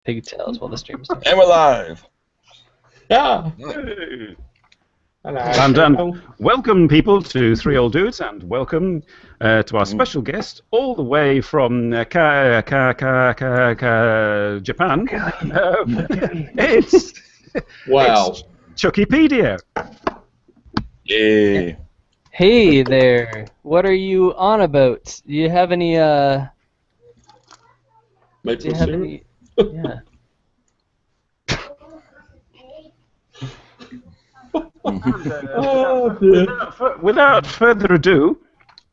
pigtails while the stream starts. And we're live. Yeah. Hey. Hello. And welcome, people, to Three Old Dudes, and welcome to our special guest, all the way from Japan. It's Wow. It's Chukkipedia. Yay. Hey there, what are you on about? Do you have any, Maple syrup? yeah. Oh, dear. Without further ado,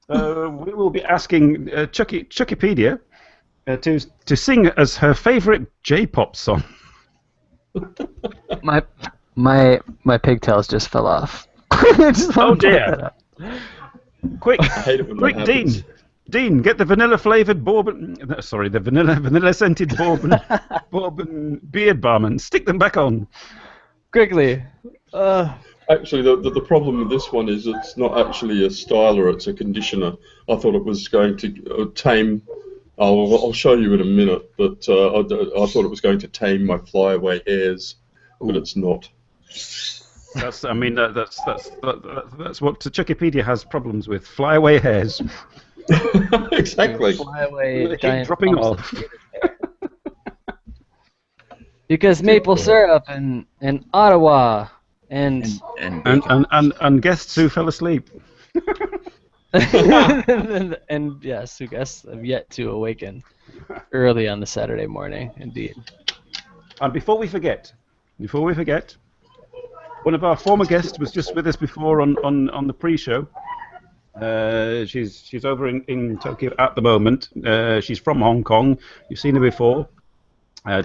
we will be asking Chukkipedia to sing as her favorite J-pop song. My pigtails just fell off. Oh dear! Quick, I hate it when that happens. Dean, get the vanilla-flavored bourbon. Sorry, the vanilla-scented bourbon beard balm and stick them back on. Quickly. Actually, the problem with this one is it's not actually a styler, it's a conditioner. I thought it was going to tame... I'll show you in a minute, but I thought it was going to tame my flyaway hairs, but it's not. That's what Chukkipedia has problems with. Flyaway hairs. Exactly. Flyaway They keep giant dropping bumps off. of bearded hair. Because maple syrup and Ottawa and guests who fell asleep. and yes, who guests have yet to awaken early on the Saturday morning, indeed. And before we forget, one of our former guests was just with us before on the pre-show. She's over in Tokyo at the moment. She's from Hong Kong. You've seen her before.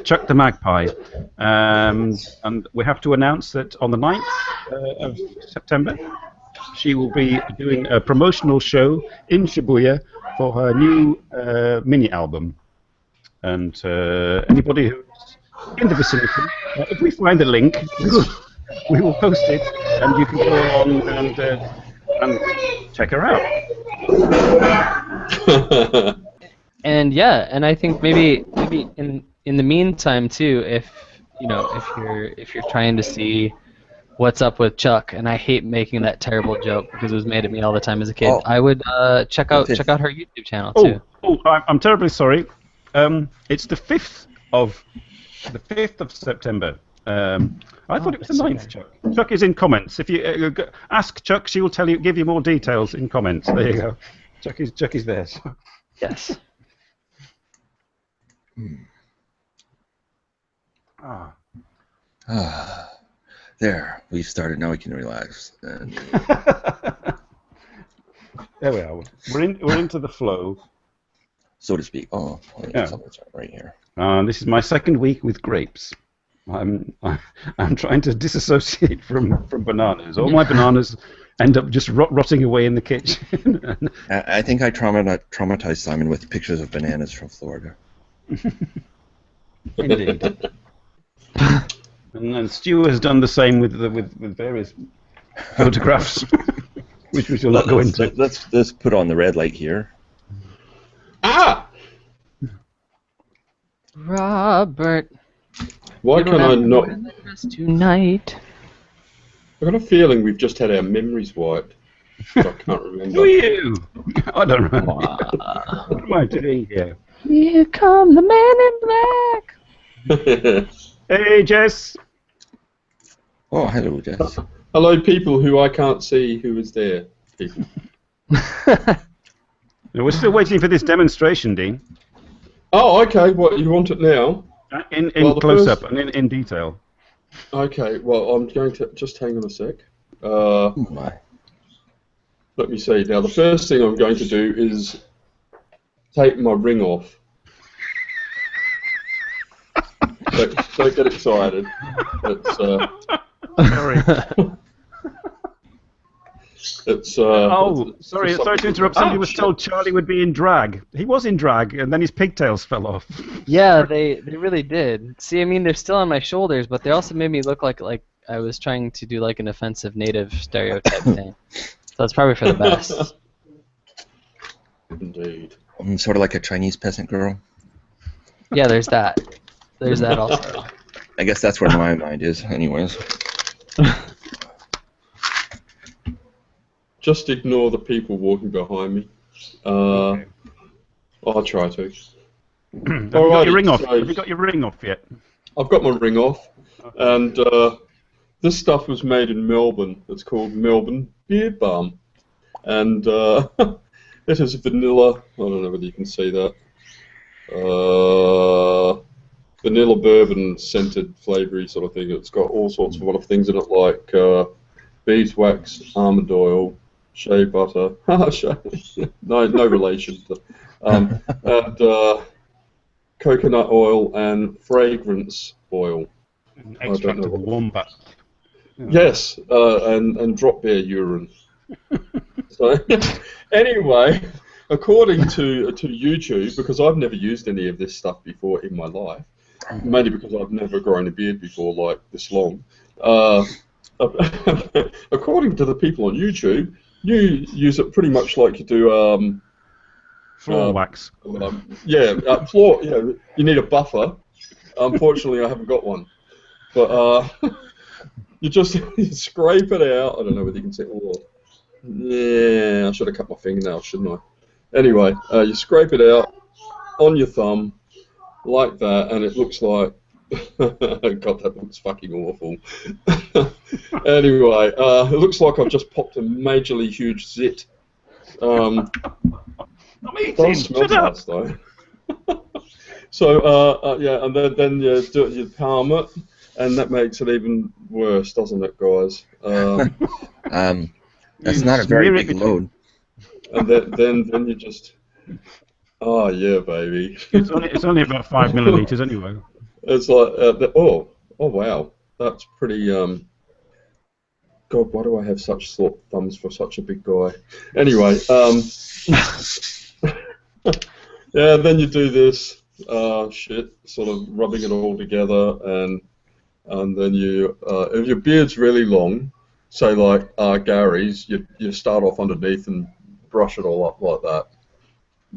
Chuck the Magpie. And we have to announce that on the 9th of September, she will be doing a promotional show in Shibuya for her new mini album. And anybody who's in the vicinity, if we find the link, we will post it, and you can go on and check her out. And yeah, and I think maybe in the meantime too, if you're trying to see what's up with Chuck, and I hate making that terrible joke because it was made at me all the time as a kid, I would check out her YouTube channel too. I'm terribly sorry. It's the 5th of September. I thought it was the 9th, Chuck. Chuck is in comments. If you ask Chuck, she will give you more details in comments. There you go. Chuck is there. So. Yes. There, we've started. Now we can relax. And There we are. We're into the flow, so to speak. Oh, yeah. Something's right here. This is my second week with grapes. I'm trying to disassociate from bananas. All my bananas end up just rotting away in the kitchen. I think I traumatized Simon with pictures of bananas from Florida. Indeed. And then Stu has done the same with various photographs, which we shall not go into. Let's put on the red light here. Ah! Robert. Why can I not... Tonight. I've got a feeling we've just had our memories wiped. But I can't remember. Who are you? I don't know. What am I doing here? Here come the men in black. Hey, Jess. Oh, hello, Jess. Hello, people who I can't see who is there. People. We're still waiting for this demonstration, Dean. Oh, okay. What, you want it now? In Well, close-up and in detail. Okay, well, I'm going to... Just hang on a sec. Oh, my. Let me see. Now, the first thing I'm going to do is take my ring off. Don't get excited. Sorry. Sorry to interrupt. Somebody was told Charlie would be in drag. He was in drag, and then his pigtails fell off. Yeah, they really did. See, I mean, they're still on my shoulders, but they also made me look like I was trying to do like an offensive native stereotype thing. So it's probably for the best. Indeed. Sort of like a Chinese peasant girl. Yeah, there's that. there's that also. I guess that's where my mind is, anyways. Just ignore the people walking behind me. I'll try to. Have you got your ring off? Have you got your ring off yet? I've got my ring off, and this stuff was made in Melbourne. It's called Melbourne Beard Balm, and it is vanilla. I don't know whether you can see that. Vanilla bourbon scented flavoury sort of thing. It's got all sorts of other things in it, like beeswax, almond oil, shea butter. no relation. And coconut oil and fragrance oil. An extract of wombat. Yes, and drop bear urine. So, anyway, according to YouTube, because I've never used any of this stuff before in my life, mainly because I've never grown a beard before like this long. According to the people on YouTube, you use it pretty much like you do floor wax. Floor. You need a buffer. Unfortunately, I haven't got one. But you scrape it out. I don't know whether you can see it. Yeah, I should have cut my fingernail, shouldn't I? Anyway, you scrape it out on your thumb like that, and it looks like. God, that looks fucking awful. Anyway, it looks like I've just popped a majorly huge zit. It does smell nice though. So and then you palm it, and that makes it even worse, doesn't it, guys? That's not a very big load. And then you just, oh yeah, baby. It's only about 5 milliliters anyway. It's like oh wow, that's pretty. God, why do I have such short thumbs for such a big guy? Anyway, yeah. Then you do this shit, sort of rubbing it all together, and then you, if your beard's really long, say like Gary's, you start off underneath and brush it all up like that.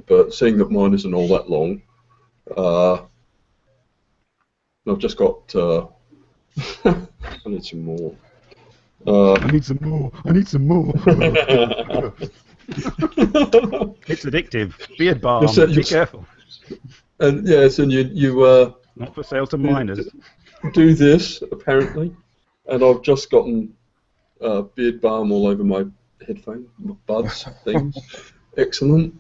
But seeing that mine isn't all that long, I've just got. I need some more. I need some more. I need some more. It's addictive. Beard balm. Be careful. And yes, and you not for sale to minors. Do this apparently, and I've just gotten beard balm all over my headphone buds things. Excellent.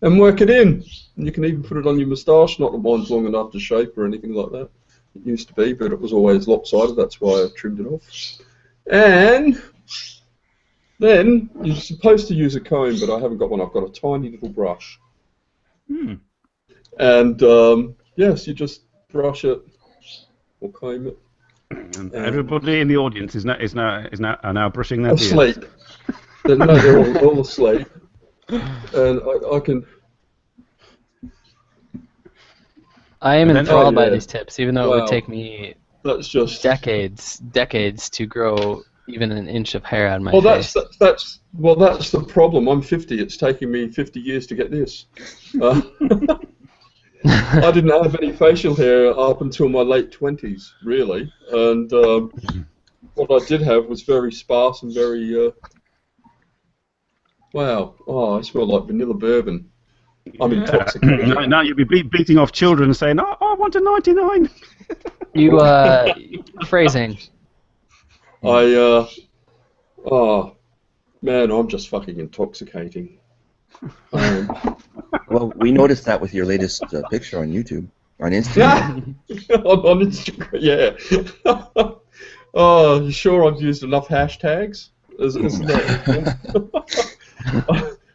And work it in. And you can even put it on your moustache. Not that mine's long enough to shape or anything like that. It used to be, but it was always lopsided. That's why I trimmed it off. And then you're supposed to use a comb, but I haven't got one. I've got a tiny little brush. And yes, you just brush it or comb it. And everybody in the audience is now brushing their beards. Asleep. No, they're all asleep. And I can. I am enthralled by these tips, even though it would take me decades to grow even an inch of hair on my face. That's the problem. I'm 50. It's taking me 50 years to get this. I didn't have any facial hair up until my late 20s, really, and what I did have was very sparse and very. Wow! Oh, I smell like vanilla bourbon. I'm intoxicated. Now you'll be beating off children and saying, "Oh, I want a 99." You phrasing. Oh man, I'm just fucking intoxicating. Well, we noticed that with your latest picture on YouTube, on Instagram. on Instagram, yeah. Oh, you sure I've used enough hashtags?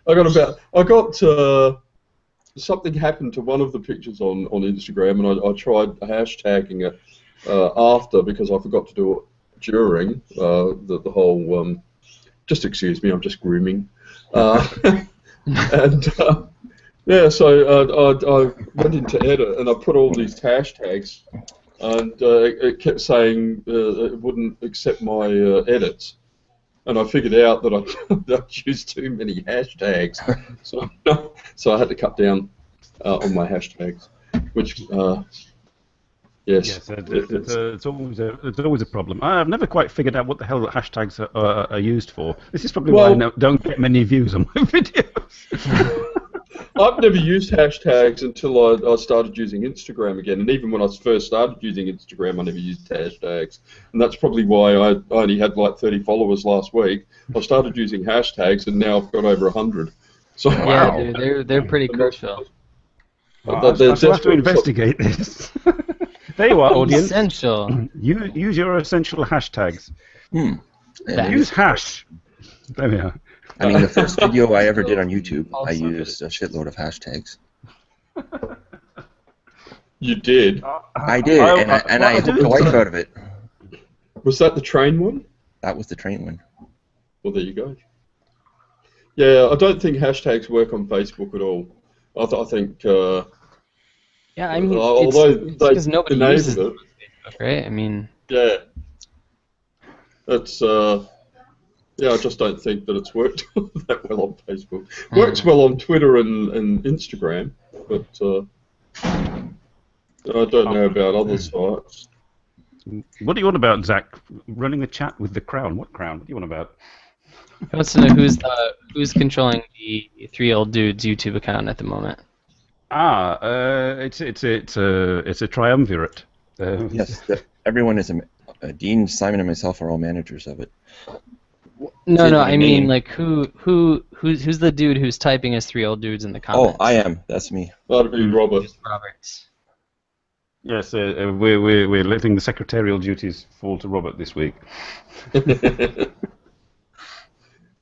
I got something happened to one of the pictures on Instagram, and I tried hashtagging it after because I forgot to do it during the whole. Just excuse me, I'm just grooming. And yeah, so I went into edit and I put all these hashtags, and it kept saying it wouldn't accept my edits. And I figured out that I'd used too many hashtags, so I had to cut down on my hashtags, which Yes. It's always a problem. I've never quite figured out what the hell hashtags are used for. This is probably why I don't get many views on my videos. I've never used hashtags until I started using Instagram again, and even when I first started using Instagram, I never used hashtags, and that's probably why I only had like 30 followers last week. I started using hashtags, and now I've got over 100. So yeah, dude, they're pretty crucial. I'll have to investigate this. There you are, audience. Essential. Use your essential hashtags. And Use hash. There we are. I mean, the first video I ever did on YouTube, I used a shitload of hashtags. You did? I did, and I hooked a wife out of it. Was that the train one? That was the train one. Well, there you go. Yeah, I don't think hashtags work on Facebook at all. I think. Yeah, I mean, although it's because nobody uses it, Facebook, right? I mean. Yeah. It's. Yeah, I just don't think that it's worked that well on Facebook. Works well on Twitter and Instagram, but I don't know about other sites. What do you want about, Zach? Running the chat with the Crown. What Crown? What do you want about? He wants to know who's controlling the 3 Old Dudes YouTube account at the moment. It's a triumvirate. Yes, everyone is Dean, Simon, and myself are all managers of it. No, I mean like who's the dude who's typing his 3 Old Dudes in the comments? Oh, I am. That's me. That'd be Robert. Roberts. Yes, we're letting the secretarial duties fall to Robert this week.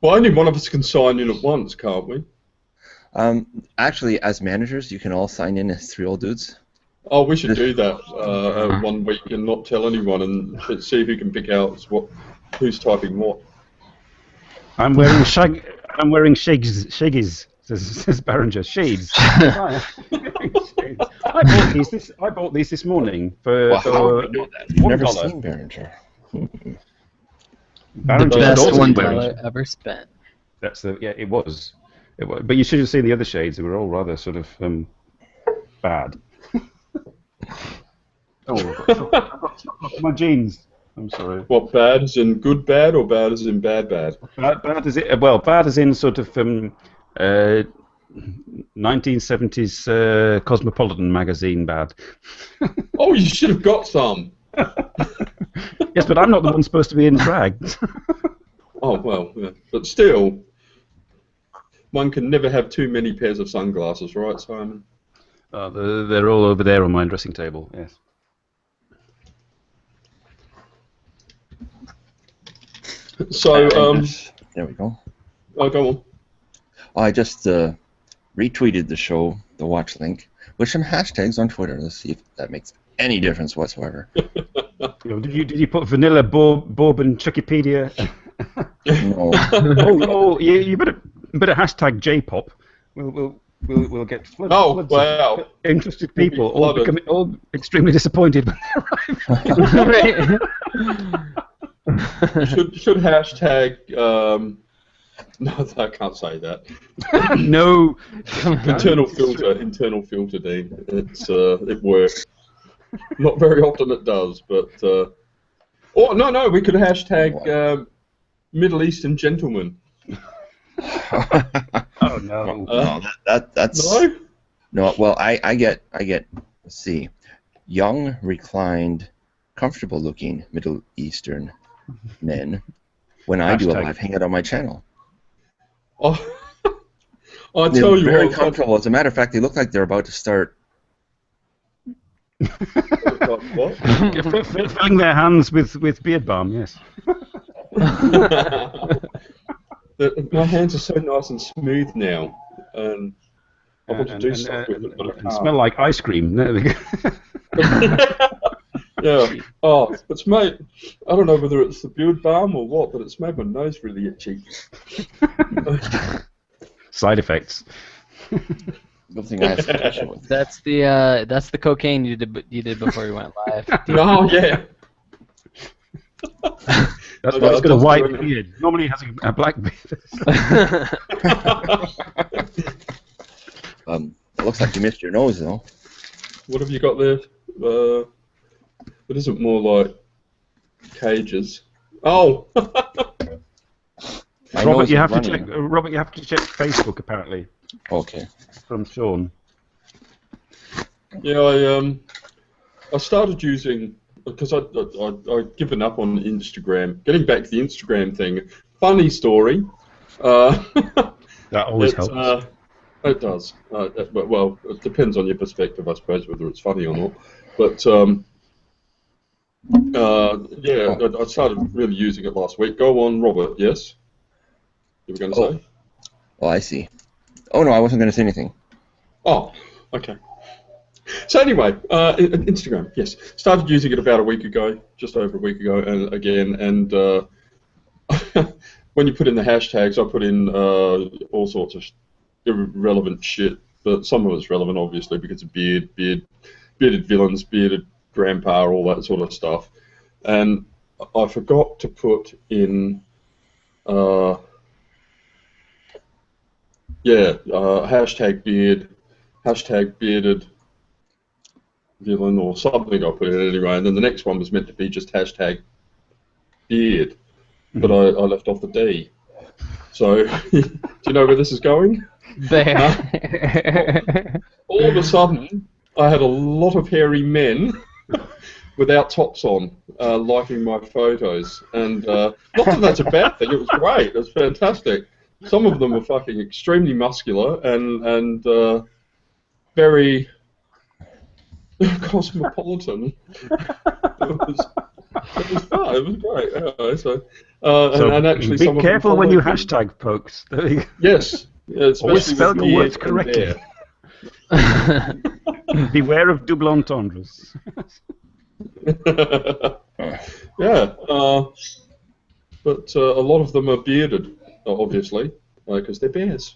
Well, only one of us can sign in at once, can't we? Actually, as managers, you can all sign in as 3 Old Dudes. Oh, we should do that 1 week and not tell anyone and see who can pick out who's typing what. I'm wearing shaggies. Says Barringer. Shades. I bought these this morning for Never seen Barringer. The best $1 ever spent. It was. But you should have seen the other shades. They were all rather sort of bad. My jeans. I'm sorry. What, bad as in good bad or bad as in bad bad? Bad as in sort of 1970s Cosmopolitan magazine bad. Oh, you should have got some. Yes, but I'm not the one supposed to be in drag. Oh, well, yeah. But still, one can never have too many pairs of sunglasses, right, Simon? They're all over there on my dressing table, yes. So, there we go. Oh, go on. I just retweeted the show, the watch link, with some hashtags on Twitter. Let's see if that makes any difference whatsoever. Did you put vanilla bourbon Chukkipedia? No. You better hashtag J-pop. We'll get floods of interested people all extremely disappointed when they arrive. should hashtag no, I can't say that. No. internal filter, Dean. It works. Not very often it does, but no, we could hashtag Middle Eastern gentleman. Oh no. No, that's no. No, well, I get. Let's see, young, reclined, comfortable-looking Middle Eastern men when I do a live hangout on my channel. Oh, I'll They're tell you very what. comfortable. As a matter of fact, they look like they're about to start. What? Filling their hands with beard balm, yes. My hands are so nice and smooth now, and I want to do stuff with it, but I and can't. smell like ice cream. There we go. Yeah. Oh, it's made. I don't know whether it's the beard balm or what, but it's made my nose really itchy. Side effects. Good thing I have protection with. That's the cocaine you did before you went live. Oh yeah. That's why it's got a white beard. Normally it has a black beard. It looks like you missed your nose, though. What have you got there? It isn't more like cages. Oh. Robert, you have to check. Robert, you have to check Facebook apparently. Okay. From Sean. Yeah, I started using, because I'd given up on Instagram. Getting back to the Instagram thing, funny story. That always helps. It does. Well, it depends on your perspective, I suppose, whether it's funny or not. But yeah, I started really using it last week. Go on, Robert. Yes. You were going to say? Oh, I see. Oh no, I wasn't going to say anything. Oh, okay. So anyway, Instagram, yes. Started using it about a week ago, just over a week ago, and again, and when you put in the hashtags, I put in all sorts of irrelevant shit, but some of it's relevant, obviously, because of bearded villains, bearded grandpa, all that sort of stuff. And I forgot to put in, hashtag bearded villain or something. I put it anyway, and then the next one was meant to be just hashtag beard, but I left off the D. So, do you know where this is going? There. All of a sudden, I had a lot of hairy men without tops on liking my photos, and not that that's a bad thing. It was great. It was fantastic. Some of them were fucking extremely muscular and very cosmopolitan. It was fun. It was great. Anyway, and actually, be some careful of them when you me. hashtag, folks. Yes. Yeah, always spell the words correctly. Beware of double entendres. Yeah, but a lot of them are bearded, obviously, because they're bears,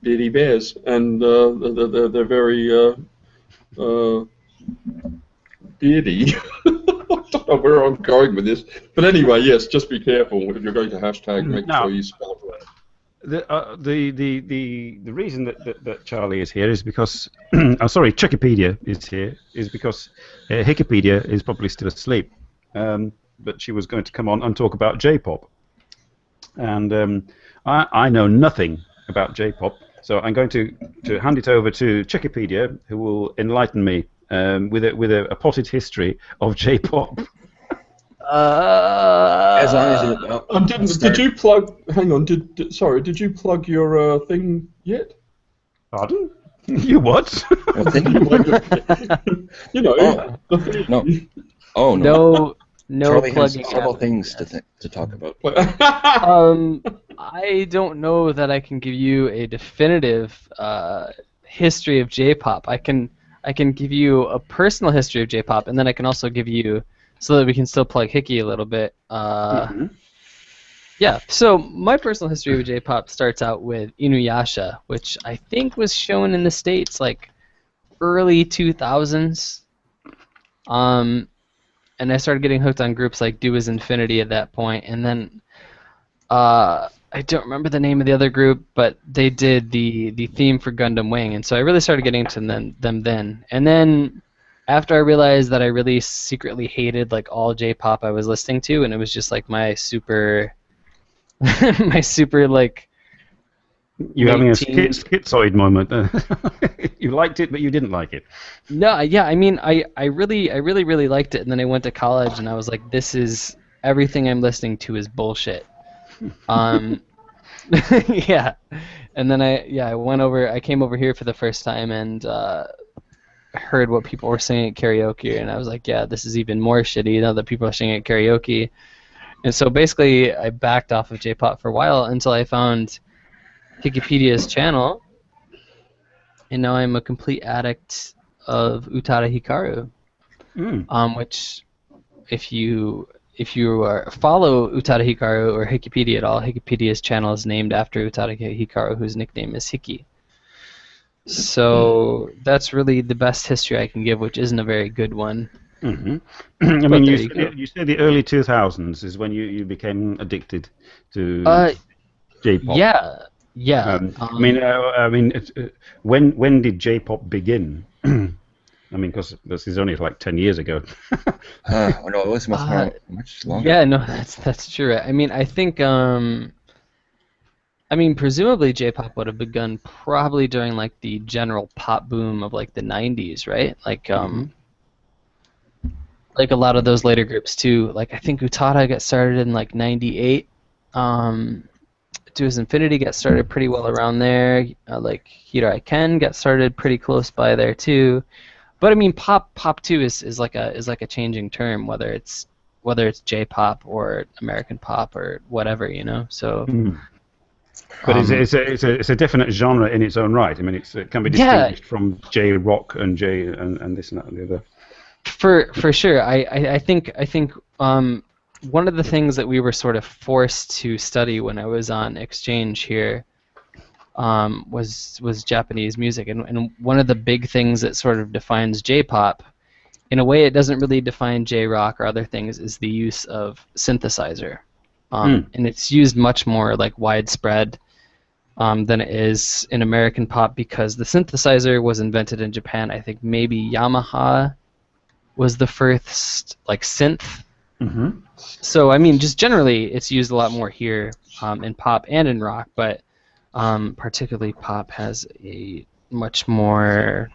beardy bears, and they're very beardy. I don't know where I'm going with this, but anyway, yes, just be careful if you're going to hashtag. Make sure you spell it right. The reason that Charlie is here is because Chukkipedia is here is because Chukkipedia is probably still asleep, but she was going to come on and talk about J-pop, and I know nothing about J-pop, so I'm going to hand it over to Chukkipedia, who will enlighten me with a potted history of J-pop. As long as did you plug? Hang on. Did you plug your thing yet? Pardon? You what? You know. No. Oh no. No Charlie plugging. has several things to talk about. I don't know that I can give you a definitive history of J-pop. I can give you a personal history of J-pop, and then I can also give you, so that we can still plug Hickey a little bit. Yeah, so my personal history of J-pop starts out with Inuyasha, which I think was shown in the States like early 2000s. And I started getting hooked on groups like Do Is Infinity at that point, and then I don't remember the name of the other group, but they did the theme for Gundam Wing, and so I really started getting into them then. And then after I realized that I really secretly hated like all J-pop I was listening to, and it was just like my super like. You're having a schizoid moment. You liked it, but you didn't like it. No, yeah, I mean, I really liked it, and then I went to college, and I was like, this is everything I'm listening to is bullshit. Yeah, and then I came over here for the first time and heard what people were singing at karaoke, and I was like, yeah, this is even more shitty now that people are singing at karaoke. And so basically, I backed off of J-pop for a while until I found Wikipedia channel, and now I'm a complete addict of Utada Hikaru. Which, if you follow Utada Hikaru or Wikipedia at all, Wikipedia's channel is named after Utada Hikaru, whose nickname is Hiki. So that's really the best history I can give, which isn't a very good one. I mean, you said the early 2000s is when you became addicted to J-pop. Yeah. I mean, when did J-pop begin? I mean, because this is only like 10 years ago. Oh no, it was much longer. Yeah, no, that's true. I mean, I think presumably J-pop would have begun probably during like the general pop boom of like the 90s, right? Like a lot of those later groups too. Like I think Utada got started in like 98. To His Infinity got started pretty well around there. Like Here I Can got started pretty close by there too. But I mean, pop too is like a changing term, whether it's J-pop or American pop or whatever, you know. So. But it's a definite genre in its own right. I mean, it can be distinguished from J-rock and and this and that and the other. For sure, I think one of the things that we were sort of forced to study when I was on exchange here was Japanese music, and one of the big things that sort of defines J-pop, in a way it doesn't really define J-rock or other things, is the use of synthesizer, and it's used much more like widespread than it is in American pop because the synthesizer was invented in Japan. I think maybe Yamaha was the first like synth. So I mean, just generally, it's used a lot more here in pop and in rock, but particularly pop has a much more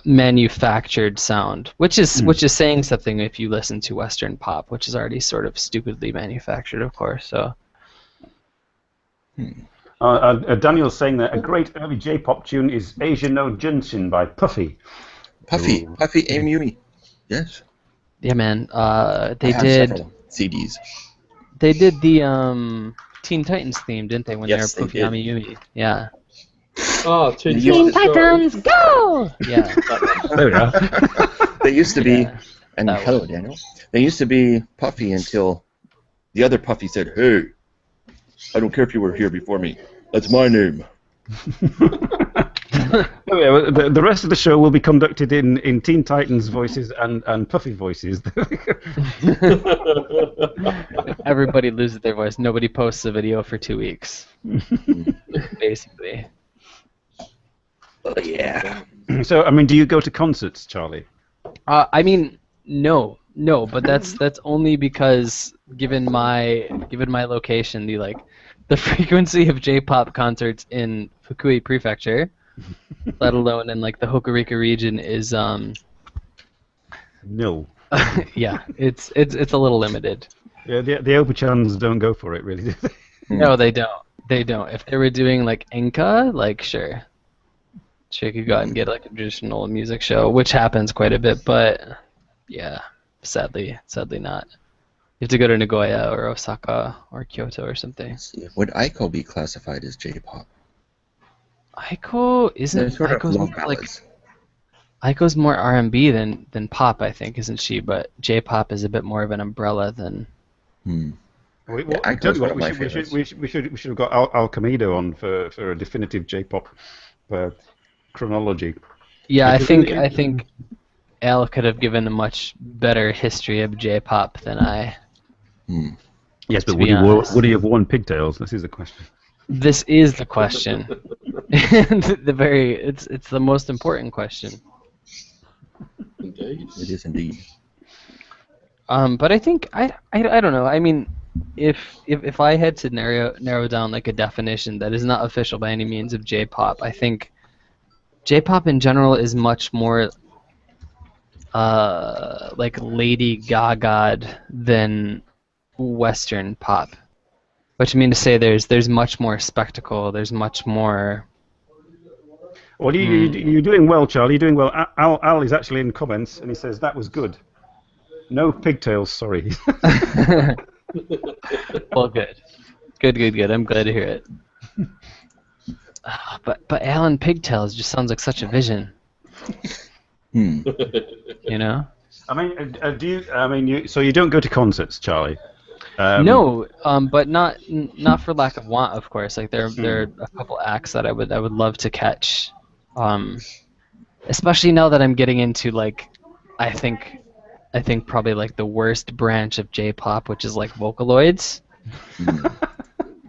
manufactured sound, which is saying something if you listen to Western pop, which is already sort of stupidly manufactured, of course. So. Daniel's saying that a great early J-pop tune is Asia no Junshin by Puffy. Puffy Amumi. Yes. Yeah, man. They I have did several CDs. They did the Teen Titans theme, didn't they? When Yes, they were they Puffy did. Amiyumi. Yeah. Ah, Teen Titans, go! Yeah. There we are. They used to be, Yeah, and that hello, Daniel. They used to be Puffy until the other Puffy said, "Hey, I don't care if you were here before me. That's my name." The rest of the show will be conducted in Teen Titans voices and Puffy voices. Everybody loses their voice. Nobody posts a video for 2 weeks. Basically. Oh, yeah. So, I mean, do you go to concerts, Charlie? I mean, no, but that's only because given my location, the frequency of J-pop concerts in Fukui Prefecture, let alone in like the Hokkaido region, is No. yeah, it's a little limited. Yeah, the Obuchans don't go for it, really, do they? No, they don't. They don't. If they were doing like Enka, like sure, you could go out and get like a traditional music show, which happens quite a bit, but yeah, sadly not. You have to go to Nagoya or Osaka or Kyoto or something. Let's see. Would Aiko be classified as J-pop? Aiko isn't. They're sort of Aiko's love more like ballads. Aiko's more R&B than pop, I think, isn't she? But J-pop is a bit more of an umbrella than. Aiko's one of my favorites. We should have got Al Comido on for a definitive J-pop chronology. Yeah, I think Al could have given a much better history of J-pop than I. Yes, but To be honest. would he have worn pigtails? This is the question. This is the question. It's the most important question. Indeed. It is indeed. But I think I don't know. I mean, if I had to narrow down like a definition that is not official by any means of J-pop, I think J-pop in general is much more like Lady Gaga than Western pop. Which I mean to say, there's much more spectacle. There's much more. Well, you're doing well, Charlie. You're doing well. Al is actually in comments, and he says that was good. No pigtails, sorry. Well, good. I'm glad to hear it. But Alan Pigtails just sounds like such a vision. You know? I mean, so you don't go to concerts, Charlie? No, but not for lack of want, of course. Like there are a couple acts that I would love to catch, especially now that I'm getting into like, I think probably like the worst branch of J-pop, which is like Vocaloids.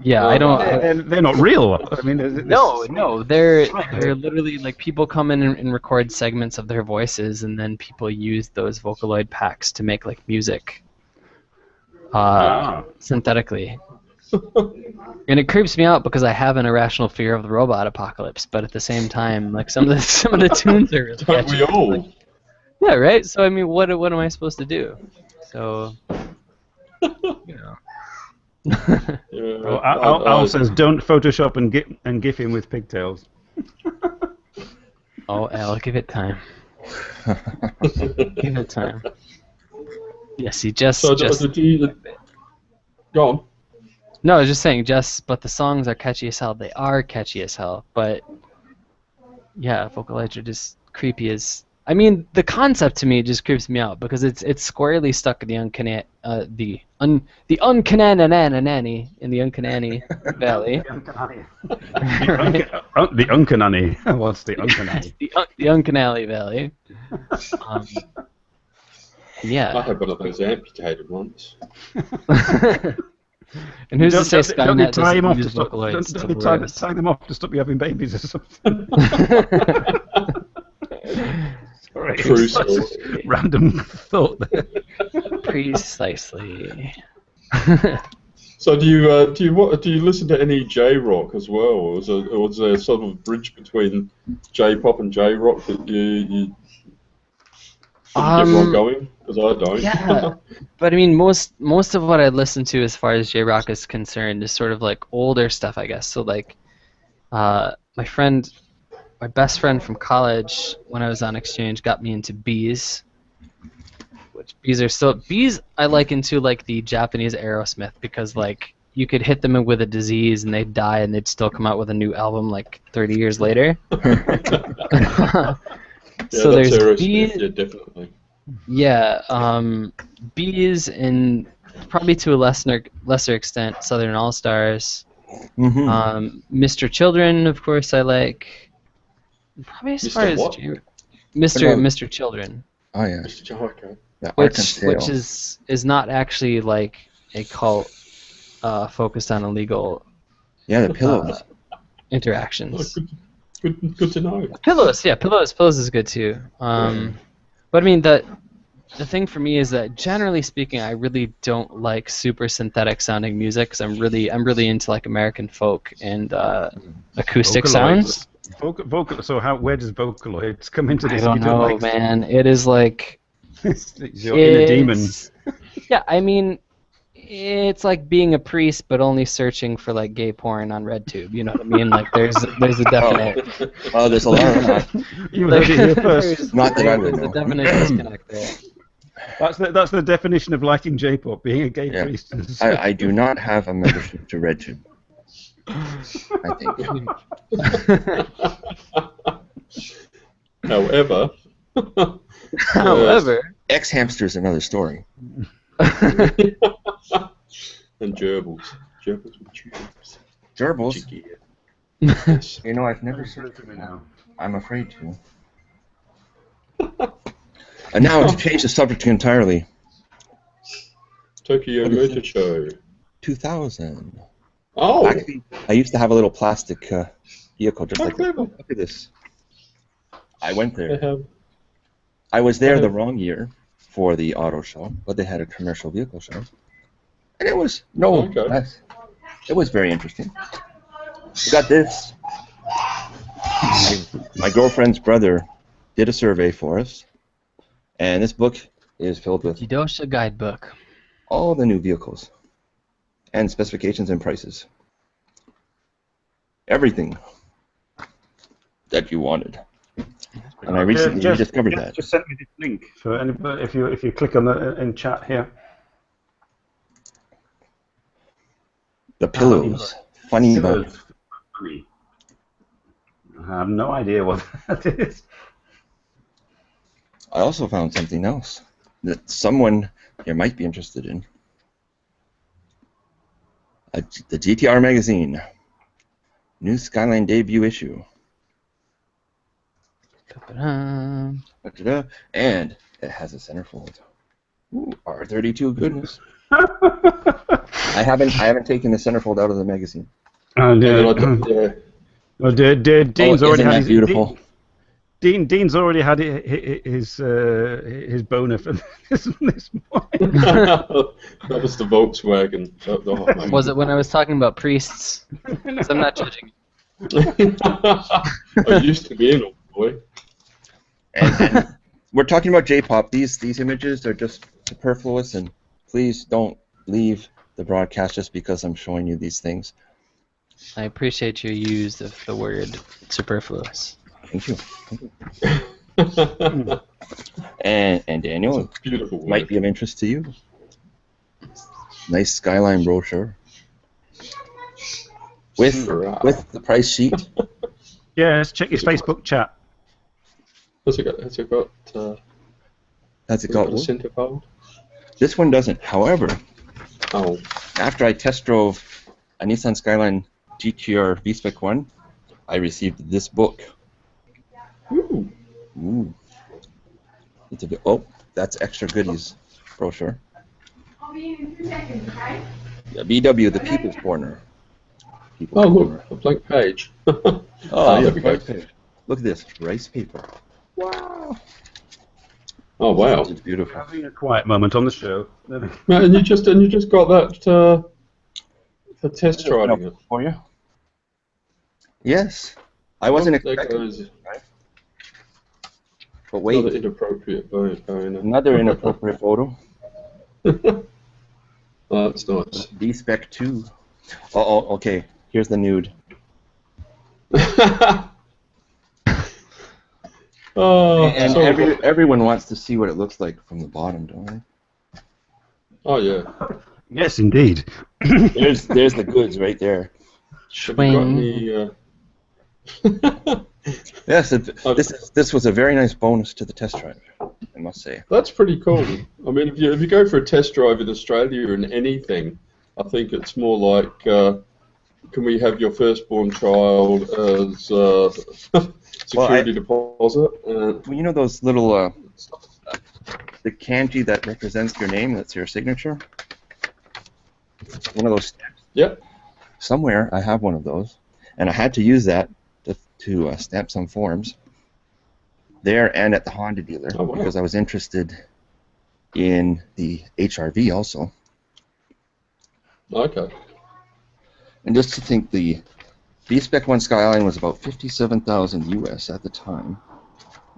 Yeah, I don't. They're not real. I mean, No, they're literally like people come in and record segments of their voices, and then people use those Vocaloid packs to make like music, synthetically. And it creeps me out because I have an irrational fear of the robot apocalypse, but at the same time, like some of the tunes are really Don't we all? like, yeah, right. So I mean, what am I supposed to do? So, you know. Yeah, Al says, "Don't Photoshop and GIF him with pigtails." Oh, Al, give it time. Give it time. Yes, he just. So just go on. No, I was just saying, but the songs are catchy as hell. They are catchy as hell, but yeah, Vocaloids are just creepy as. I mean, the concept to me just creeps me out because it's squarely stuck in the uncanny in the uncanny valley. The uncanny. What's the uncanny? the uncanny valley. Yeah. I had one of those amputated once. And who's to say Skynet tie them off doesn't to use Vocaloids stop? to Tie them off to stop you having babies or something. Sorry, True such story. a random thought there. Precisely. So do you listen to any J-rock as well, or was there sort of a bridge between J-pop and J-rock that you get one going? Because I don't. Yeah, but I mean, most of what I listen to as far as J-rock is concerned is sort of like older stuff, I guess. So like, my best friend from college when I was on exchange got me into bees. Which bees I liken to like the Japanese Aerosmith because like you could hit them with a disease and they'd die and they'd still come out with a new album like 30 years later. So there's bees. Yeah, definitely. Yeah, bees and probably to a lesser extent Southern All Stars. Mm-hmm. Mr. Children, of course, I like. Probably as far as Mr. Children. Oh yeah. Okay. The Which is not actually like a cult focused on illegal Yeah, the pillows. interactions. Good to know. Pillows is good too. But I mean the thing for me is that generally speaking, I really don't like super synthetic sounding music because I'm really into like American folk and acoustic sounds. Where does Vocaloids come into this? I don't know, man. It is like your inner demon. Yeah, I mean, it's like being a priest, but only searching for like gay porn on RedTube. You know what I mean? Like there's a definite. Oh, there's a lot of that. You heard it here first. Not that I would There's a know. definite disconnect there. That's the definition of liking J-pop, being a gay priest. I do not have a membership to RedTube. I think. However. X-Hamster is another story. And gerbils. Gerbils with tubes. Gerbils? Yes. You know, I've never searched it now. I'm afraid to. And now to change the subject entirely. Tokyo Motor Show. 2000. Oh! Actually, I used to have a little plastic vehicle just like clever. this. Look at this. I went They there. have, I was there the wrong year for the auto show, but they had a commercial vehicle show. And it was less. It was very interesting. We got this. My girlfriend's brother did a survey for us, and this book is filled with Yidosha guidebook. all the new vehicles and specifications and prices. Everything that you wanted. And I recently rediscovered that. Just sent me this link for anybody. If you click on the in chat here. The pillows. Funny about it. I have no idea what that is. I also found something else that someone here might be interested in. The GTR magazine. New Skyline debut issue. And it has a centerfold. Ooh, R32 goodness. I haven't taken the centerfold out of the magazine. And Yeah. well, Dean's already isn't had that his beautiful? Dean's already had his boner for this morning. That was the Volkswagen. Was it when I was talking about priests? 'Cause I'm not judging. I used to be in it, boy. And we're talking about J-pop. These images are just superfluous, and please don't leave the broadcast just because I'm showing you these things. I appreciate your use of the word superfluous. Thank you. And Daniel, It's a beautiful might word. be of interest to you. Nice skyline brochure with the price sheet. Yes, check your Facebook chat. Has it got Has it a got? centerfold? This one doesn't. However, Oh. after I test drove a Nissan Skyline GTR V-Spec 1, I received this book. Ooh. Ooh. It's a bit, oh, that's extra goodies brochure. I'll be in 2 seconds, okay? The VW, the People's Corner. Oh, look, a blank page. Oh, there we go. Look at this, rice paper. Wow. Oh, wow. It's beautiful. Having a quiet moment on the show. Yeah, and you just got that for test driving it. For you? Yes. I wasn't There expecting goes it. But wait, another inappropriate boner. another inappropriate photo. Oh, that's nice. V-Spec 2. Oh, okay. Here's the nude. Oh, And so everyone wants to see what it looks like from the bottom, don't they? oh yeah. Yes, indeed. There's the goods right there. Have you got any? Yes, this was a very nice bonus to the test drive, I must say. That's pretty cool. I mean, if you go for a test drive in Australia and anything, I think it's more like, can we have your firstborn child as security deposit? Well, you know those little the kanji that represents your name, that's your signature? One of those stamps. Yep. Somewhere I have one of those, and I had to use that to stamp some forms there and at the Honda dealer because I was interested in the HRV also. Okay. And just to think, the V-Spec 1 Skyline was about 57,000 US at the time.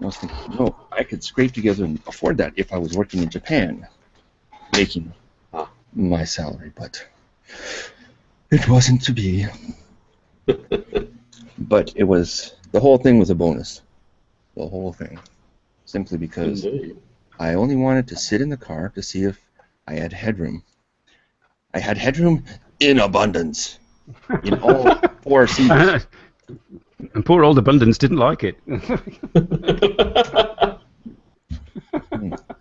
I was thinking, no, I could scrape together and afford that if I was working in Japan, making my salary, but it wasn't to be. But it was, the whole thing was a bonus. The whole thing. Simply because I only wanted to sit in the car to see if I had headroom. I had headroom in abundance. In all 4 seats. And poor old Abundance didn't like it.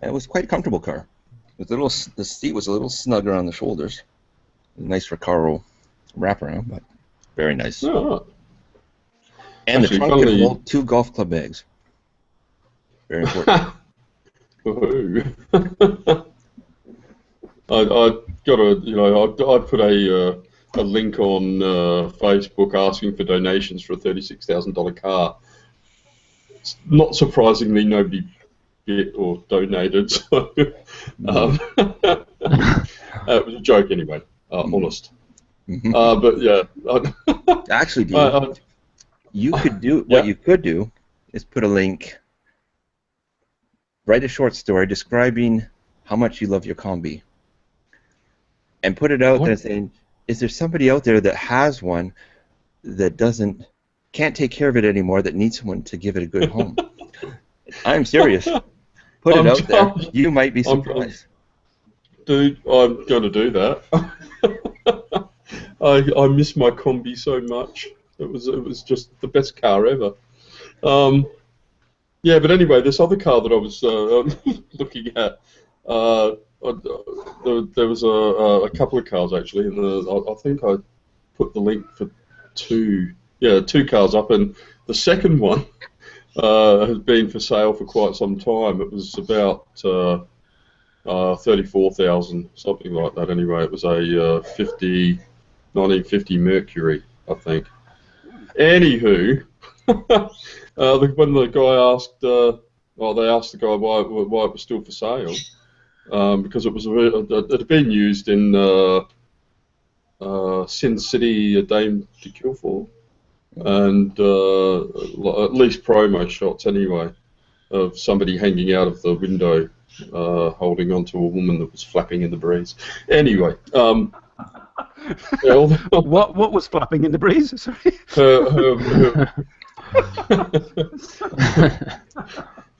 It was quite a comfortable car. The seat was a little snugger on the shoulders. Nice Recaro wraparound, but very nice. Oh. And Actually, the trunk could hold 2 golf club bags. Very important. I got I put a link on Facebook asking for donations for a $36,000 car. Not surprisingly, nobody bit or donated. So it was a joke anyway. Honest. But yeah. Actually, Dean, you could do what you could do is put a link. Write a short story describing how much you love your combi, and put it out there saying, is there somebody out there that has one that can't take care of it anymore, that needs someone to give it a good home? I'm serious. Put it out there. You might be surprised. Dude, I'm going to do that. I miss my combi so much. It was just the best car ever. Yeah, but anyway, this other car that I was looking at, there was a couple of cars actually, and I think I put the link for 2 cars up, and the second one has been for sale for quite some time. It was about 34,000, something like that. Anyway, it was a 1950 Mercury, I think. Anywho, when the guy asked, they asked the guy why it was still for sale, because it had been used in Sin City, A Dame to Kill For, and at least promo shots anyway, of somebody hanging out of the window, holding onto a woman that was flapping in the breeze. Anyway, what was flapping in the breeze? Sorry.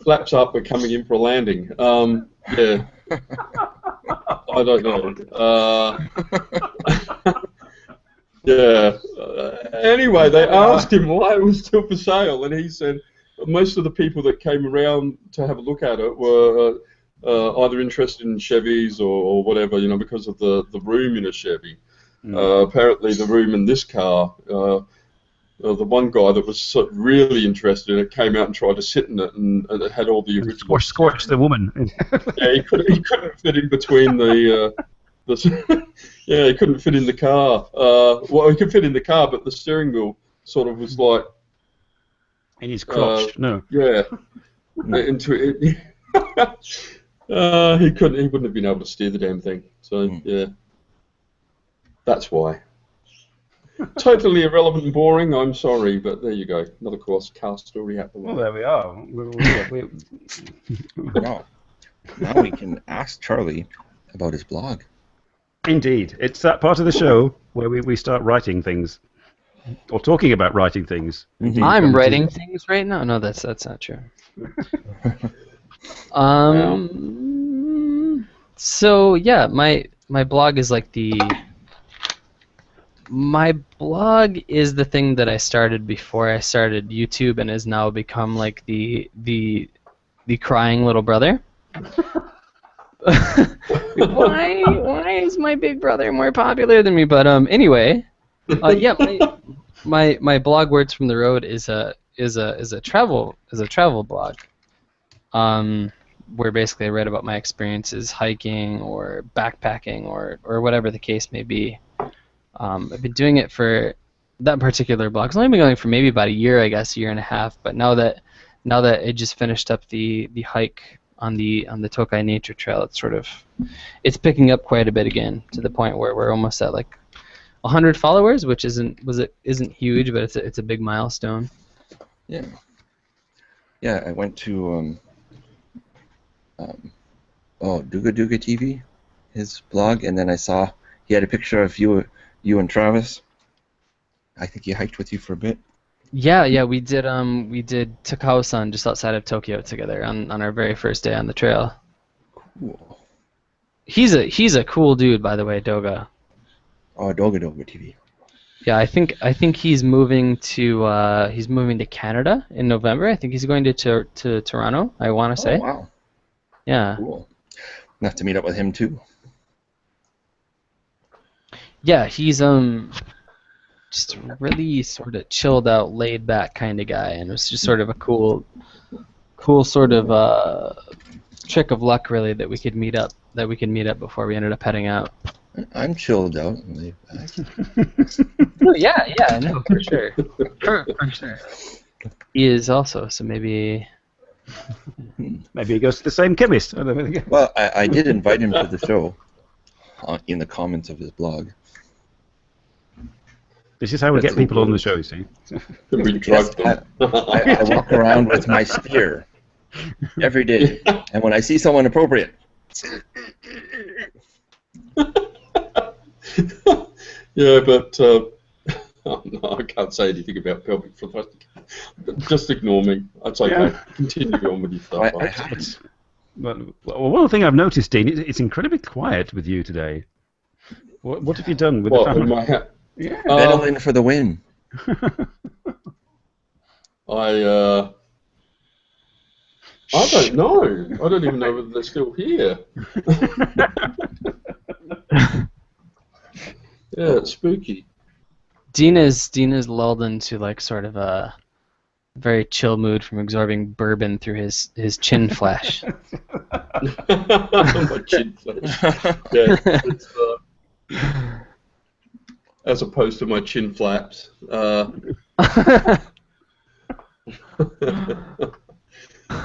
Flaps up, we're coming in for a landing. Yeah. I don't know. Yeah. Anyway, they asked him why it was still for sale, and he said most of the people that came around to have a look at it were either interested in Chevys or whatever, because of the room in a Chevy. Apparently, the room in this car, the one guy that was really interested in it came out and tried to sit in it, and it had all the original. Scorched the woman. Yeah, he couldn't fit in between the yeah, he couldn't fit in the car. Well, he could fit in the car, but the steering wheel sort of was like in his crotch. No. Yeah. Into it. He wouldn't have been able to steer the damn thing. So yeah, that's why. Totally irrelevant and boring. I'm sorry, but there you go. Another car story out the way. Well, there we are. Wow. Now we can ask Charlie about his blog. Indeed, it's that part of the show where we start writing things, or talking about writing things. Mm-hmm. I'm writing things right now. No, that's not true. So yeah, my blog is like my blog is the thing that I started before I started YouTube, and has now become like the crying little brother. Why is my big brother more popular than me? But anyway, yeah, my blog Words from the Road is a travel blog. Where basically I write about my experiences hiking or backpacking or whatever the case may be. I've been doing it for that particular blog. It's only been going for maybe about a year, I guess, a year and a half. But now that it just finished up the hike on the Tokai Nature Trail, it's picking up quite a bit again, to the point where we're almost at like 100 followers, which isn't huge, but it's a big milestone. Yeah. Yeah, I went to Duga Duga TV, his blog, and then I saw he had a picture of you and Travis. I think he hiked with you for a bit. Yeah, we did Takao-san just outside of Tokyo together on our very first day on the trail. Cool. He's a cool dude, by the way, Doga. Oh, Doga Doga TV. Yeah, I think he's moving to Canada in November. I think he's going to Toronto, I want to say. Oh, wow. Yeah. Cool. I'll have to meet up with him too. Yeah, he's just a really sort of chilled out, laid back kind of guy, and it was just sort of a cool sort of trick of luck, really, that we could meet up before we ended up heading out. I'm chilled out and laid back. Oh, yeah, no, for sure. For sure. He is also, so maybe he goes to the same chemist. Well, I did invite him to the show in the comments of his blog. This is how we get people on the show, you see. We drug them. I walk around with my spear every day, and when I see someone appropriate. Yeah, but oh, no, I can't say anything about pelvic floor. Just ignore me. That's okay. Yeah. Continue on with your stuff. I haven't. Well, one thing I've noticed, Dean, it's incredibly quiet with you today. What have you done with the family? With my hat? Yeah. Meddling for the win. I don't know. I don't even know whether they're still here. Yeah, it's spooky. Dina's lulled into like sort of a very chill mood from absorbing bourbon through his chin flash. My chin flaps. Yeah, it's, as opposed to my chin flaps.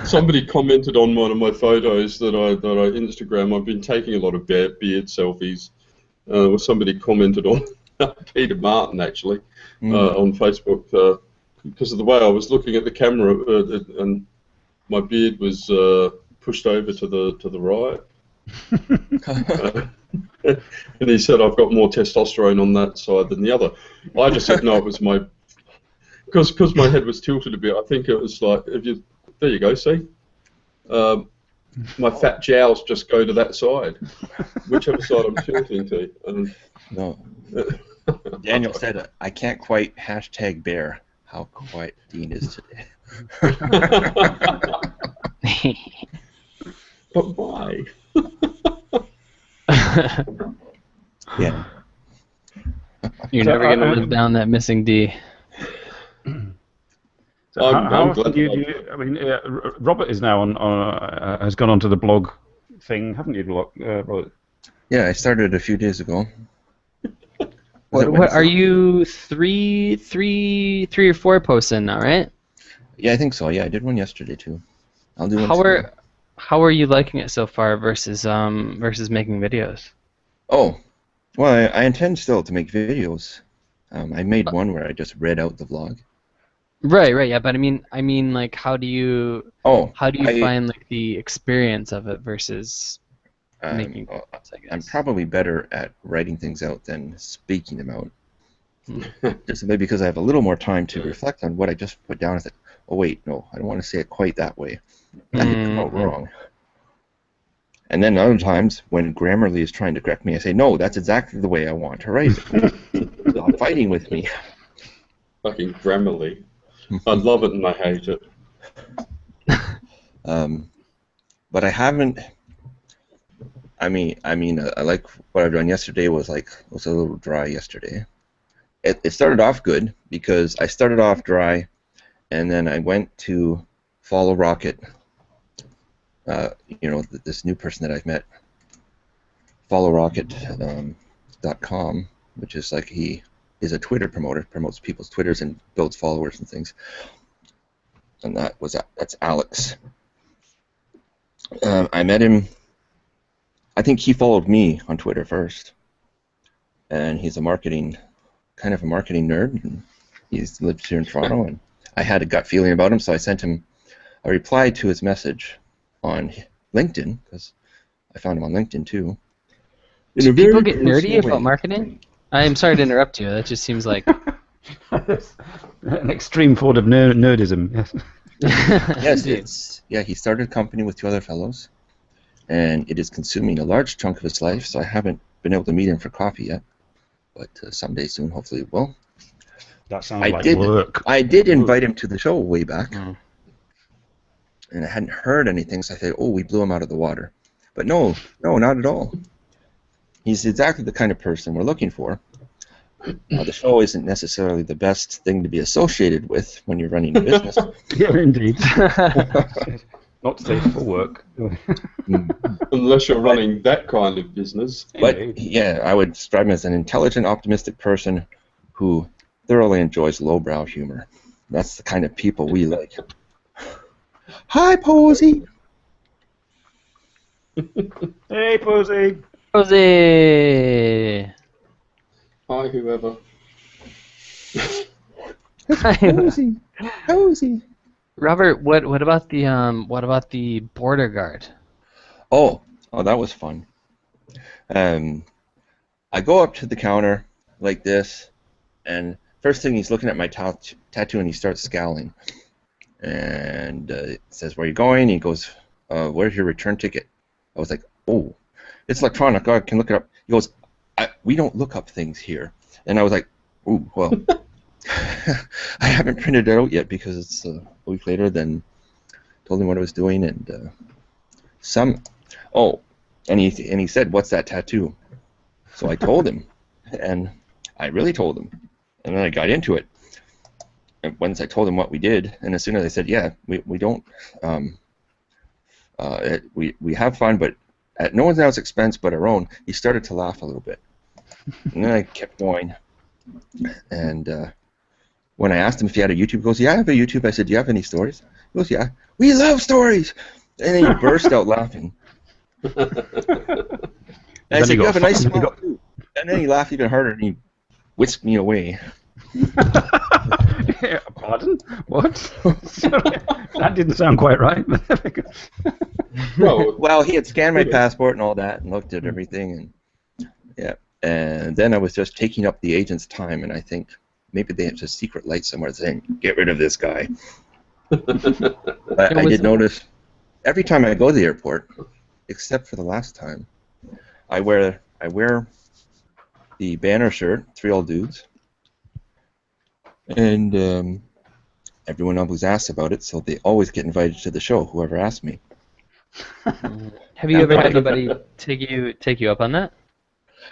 Somebody commented on one of my photos that I Instagram. I've been taking a lot of beard selfies. Somebody commented on Peter Martin actually on Facebook because of the way I was looking at the camera and my beard was pushed over to the right. And he said I've got more testosterone on that side than the other. I just said no, it was my because my head was tilted a bit. I think it was like there you go, see. My fat jowls just go to that side, whichever side I'm tilting to. And, no. Daniel said, I can't quite #bear how quiet Dean is today. But why? Yeah. You're never going to live down that missing D. So how often do you? I mean, Robert is now has gone onto the blog thing, haven't you, Robert? Yeah, I started a few days ago. What are you three or four posts in now, right? Yeah, I think so. Yeah, I did one yesterday too. I'll do one. How are you liking it so far versus making videos? Oh, well, I intend still to make videos. I made one where I just read out the vlog. Right, yeah, but I mean, like, how do you find like the experience of it versus making videos, I guess? I'm probably better at writing things out than speaking them out. Just maybe because I have a little more time to reflect on what I just put down. I said, oh wait, no, I don't want to say it quite that way. That could come out wrong. And then other times, when Grammarly is trying to correct me, I say, no, that's exactly the way I want to write it. Stop fighting with me. Fucking Grammarly. I love it and I hate it. But I haven't. I mean, I like what I've done yesterday. Was a little dry yesterday. It started off good because I started off dry, and then I went to follow Rocket. This new person that I've met, followrocket.com, which is like he is a Twitter promoter, promotes people's Twitters and builds followers and things. And that's Alex. I met him. I think he followed me on Twitter first, and he's kind of a marketing nerd. And he lives here in Toronto, and I had a gut feeling about him, so I sent him a reply to his message on LinkedIn, because I found him on LinkedIn too. Do people get nerdy about marketing? I'm sorry to interrupt you. That just seems like an extreme form of nerdism. Yes, he started a company with two other fellows, and it is consuming a large chunk of his life. So I haven't been able to meet him for coffee yet, but someday soon, hopefully, it will. That sounds like work. I did invite him to the show way back. And I hadn't heard anything, so I said, oh, we blew him out of the water. But no, not at all. He's exactly the kind of person we're looking for. The show isn't necessarily the best thing to be associated with when you're running a business. Yeah, indeed. Not safe for work. Unless you're running that kind of business. But, yeah, I would describe him as an intelligent, optimistic person who thoroughly enjoys lowbrow humor. That's the kind of people we like. Hi, Posey. Hey, Posey. Posey. Hi, whoever. Posey. Posey. Robert, what about the border guard? Oh, that was fun. I go up to the counter like this, and first thing he's looking at my tattoo, and he starts scowling. And it says, where are you going? He goes, where's your return ticket? I was like, oh, it's electronic. I can look it up. He goes, we don't look up things here. And I was like, ooh, well, I haven't printed it out yet because it's a week later. Then told him what I was doing, and and he said, what's that tattoo? So I told him, and I really told him, and then I got into it. And once I told him what we did, and as soon as I said, yeah, we don't We have fun, but at no one else's expense but our own. He started to laugh a little bit, and then I kept going. And when I asked him if he had a YouTube, he goes, "Yeah, I have a YouTube." I said, "Do you have any stories?" He goes, "Yeah, we love stories." And then he burst out laughing. And I said, "You have a nice smile too." And then he laughed even harder, and he whisked me away. Pardon? What? Sorry, that didn't sound quite right. Well, he had scanned my passport and all that, and looked at everything, and yeah. And then I was just taking up the agent's time, and I think maybe they have a secret light somewhere saying, "Get rid of this guy." But I did notice every time I go to the airport, except for the last time, I wear the banner shirt, 3 old dudes, and everyone always asks about it, so they always get invited to the show. Whoever asks me. Have you ever had anybody take you up on that?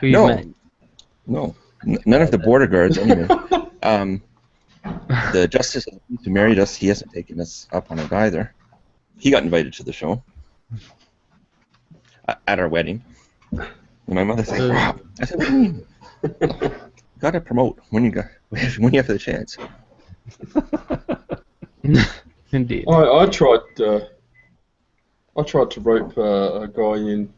Who you've met? No, none of the border guards anyway. The justice who married us, he hasn't taken us up on it either. He got invited to the show at our wedding. And my mother said, "Rob," I said, "What do you mean? Got to promote when you have the chance." Indeed. I tried to rope a guy in.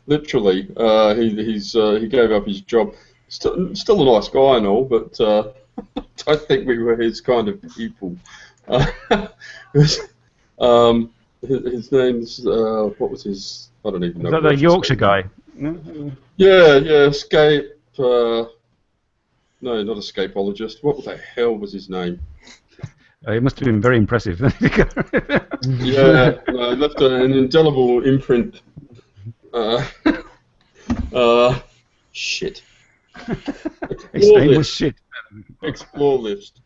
Literally, he gave up his job. Still a nice guy and all, but I don't think we were his kind of people. His name's what was his? I don't even know. Is that the Yorkshire guy? Yeah, escape. No, not escapologist. What the hell was his name? It must have been very impressive. Yeah, no, left an indelible imprint. Shit. His name was shit. Explore list.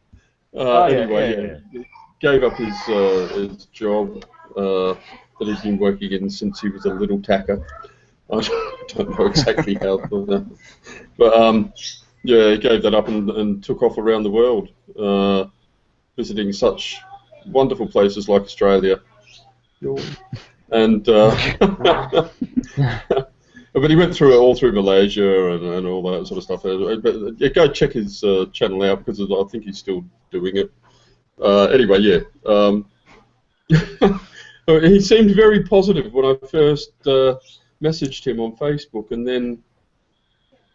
Anyway, yeah. Gave up his job that he's been working in since he was a little tacker. I don't know exactly how, but yeah, he gave that up and took off around the world, visiting such wonderful places like Australia. And but he went through it all through Malaysia and all that sort of stuff. But yeah, go check his channel out because I think he's still doing it. Anyway, yeah. He seemed very positive when I first messaged him on Facebook, and then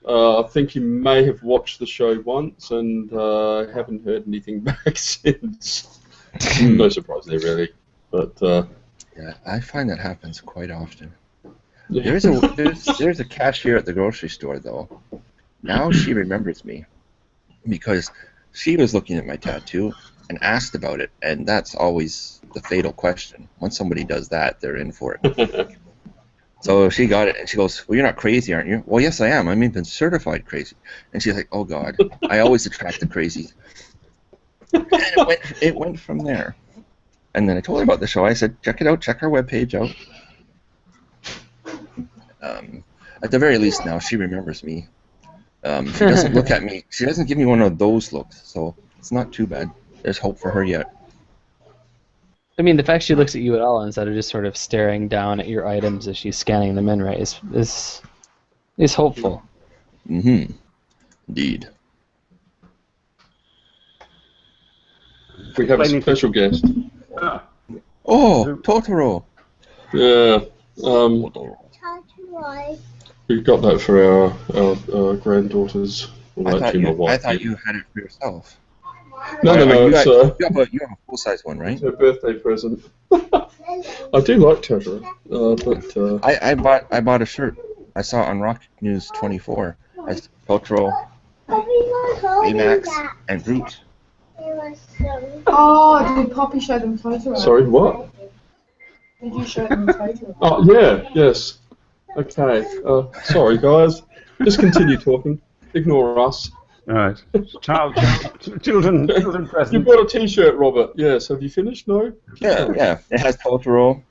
I think he may have watched the show once, and I haven't heard anything back since. No surprise there, really. But yeah, I find that happens quite often. yeah. There's a cashier at the grocery store though. Now she remembers me because she was looking at my tattoo and asked about it, and that's always the fatal question. Once somebody does that, they're in for it. So she got it, and she goes, "Well, you're not crazy, aren't you?" "Well, yes, I am. I'm even certified crazy." And she's like, "Oh God, I always attract the crazies." And it went from there. And then I told her about the show. I said, "Check it out. Check our webpage out." At the very least, now she remembers me. She doesn't look at me. She doesn't give me one of those looks, so it's not too bad. There's hope for her yet. I mean, the fact she looks at you at all instead of just sort of staring down at your items as she's scanning them in, right, is hopeful. Mm-hmm. Indeed. We have a special guest. Oh, Totoro. Yeah. We got that for our granddaughters. Well, I actually, my wife thought did. you had it for yourself. No. You It's have a full-size one, right? her birthday present. I do like Totoro, but I bought a shirt. I saw it on Rock News 24 as Totoro, Baymax, and Groot. Oh, did Poppy show them photos? sorry, what? Did you show them photos? Oh yeah, yes. Okay. Sorry, guys. Just continue talking. Ignore us. All right. Children You present. bought a T-shirt, Robert. Yes. Have you finished? No. Yeah. It has Totoro,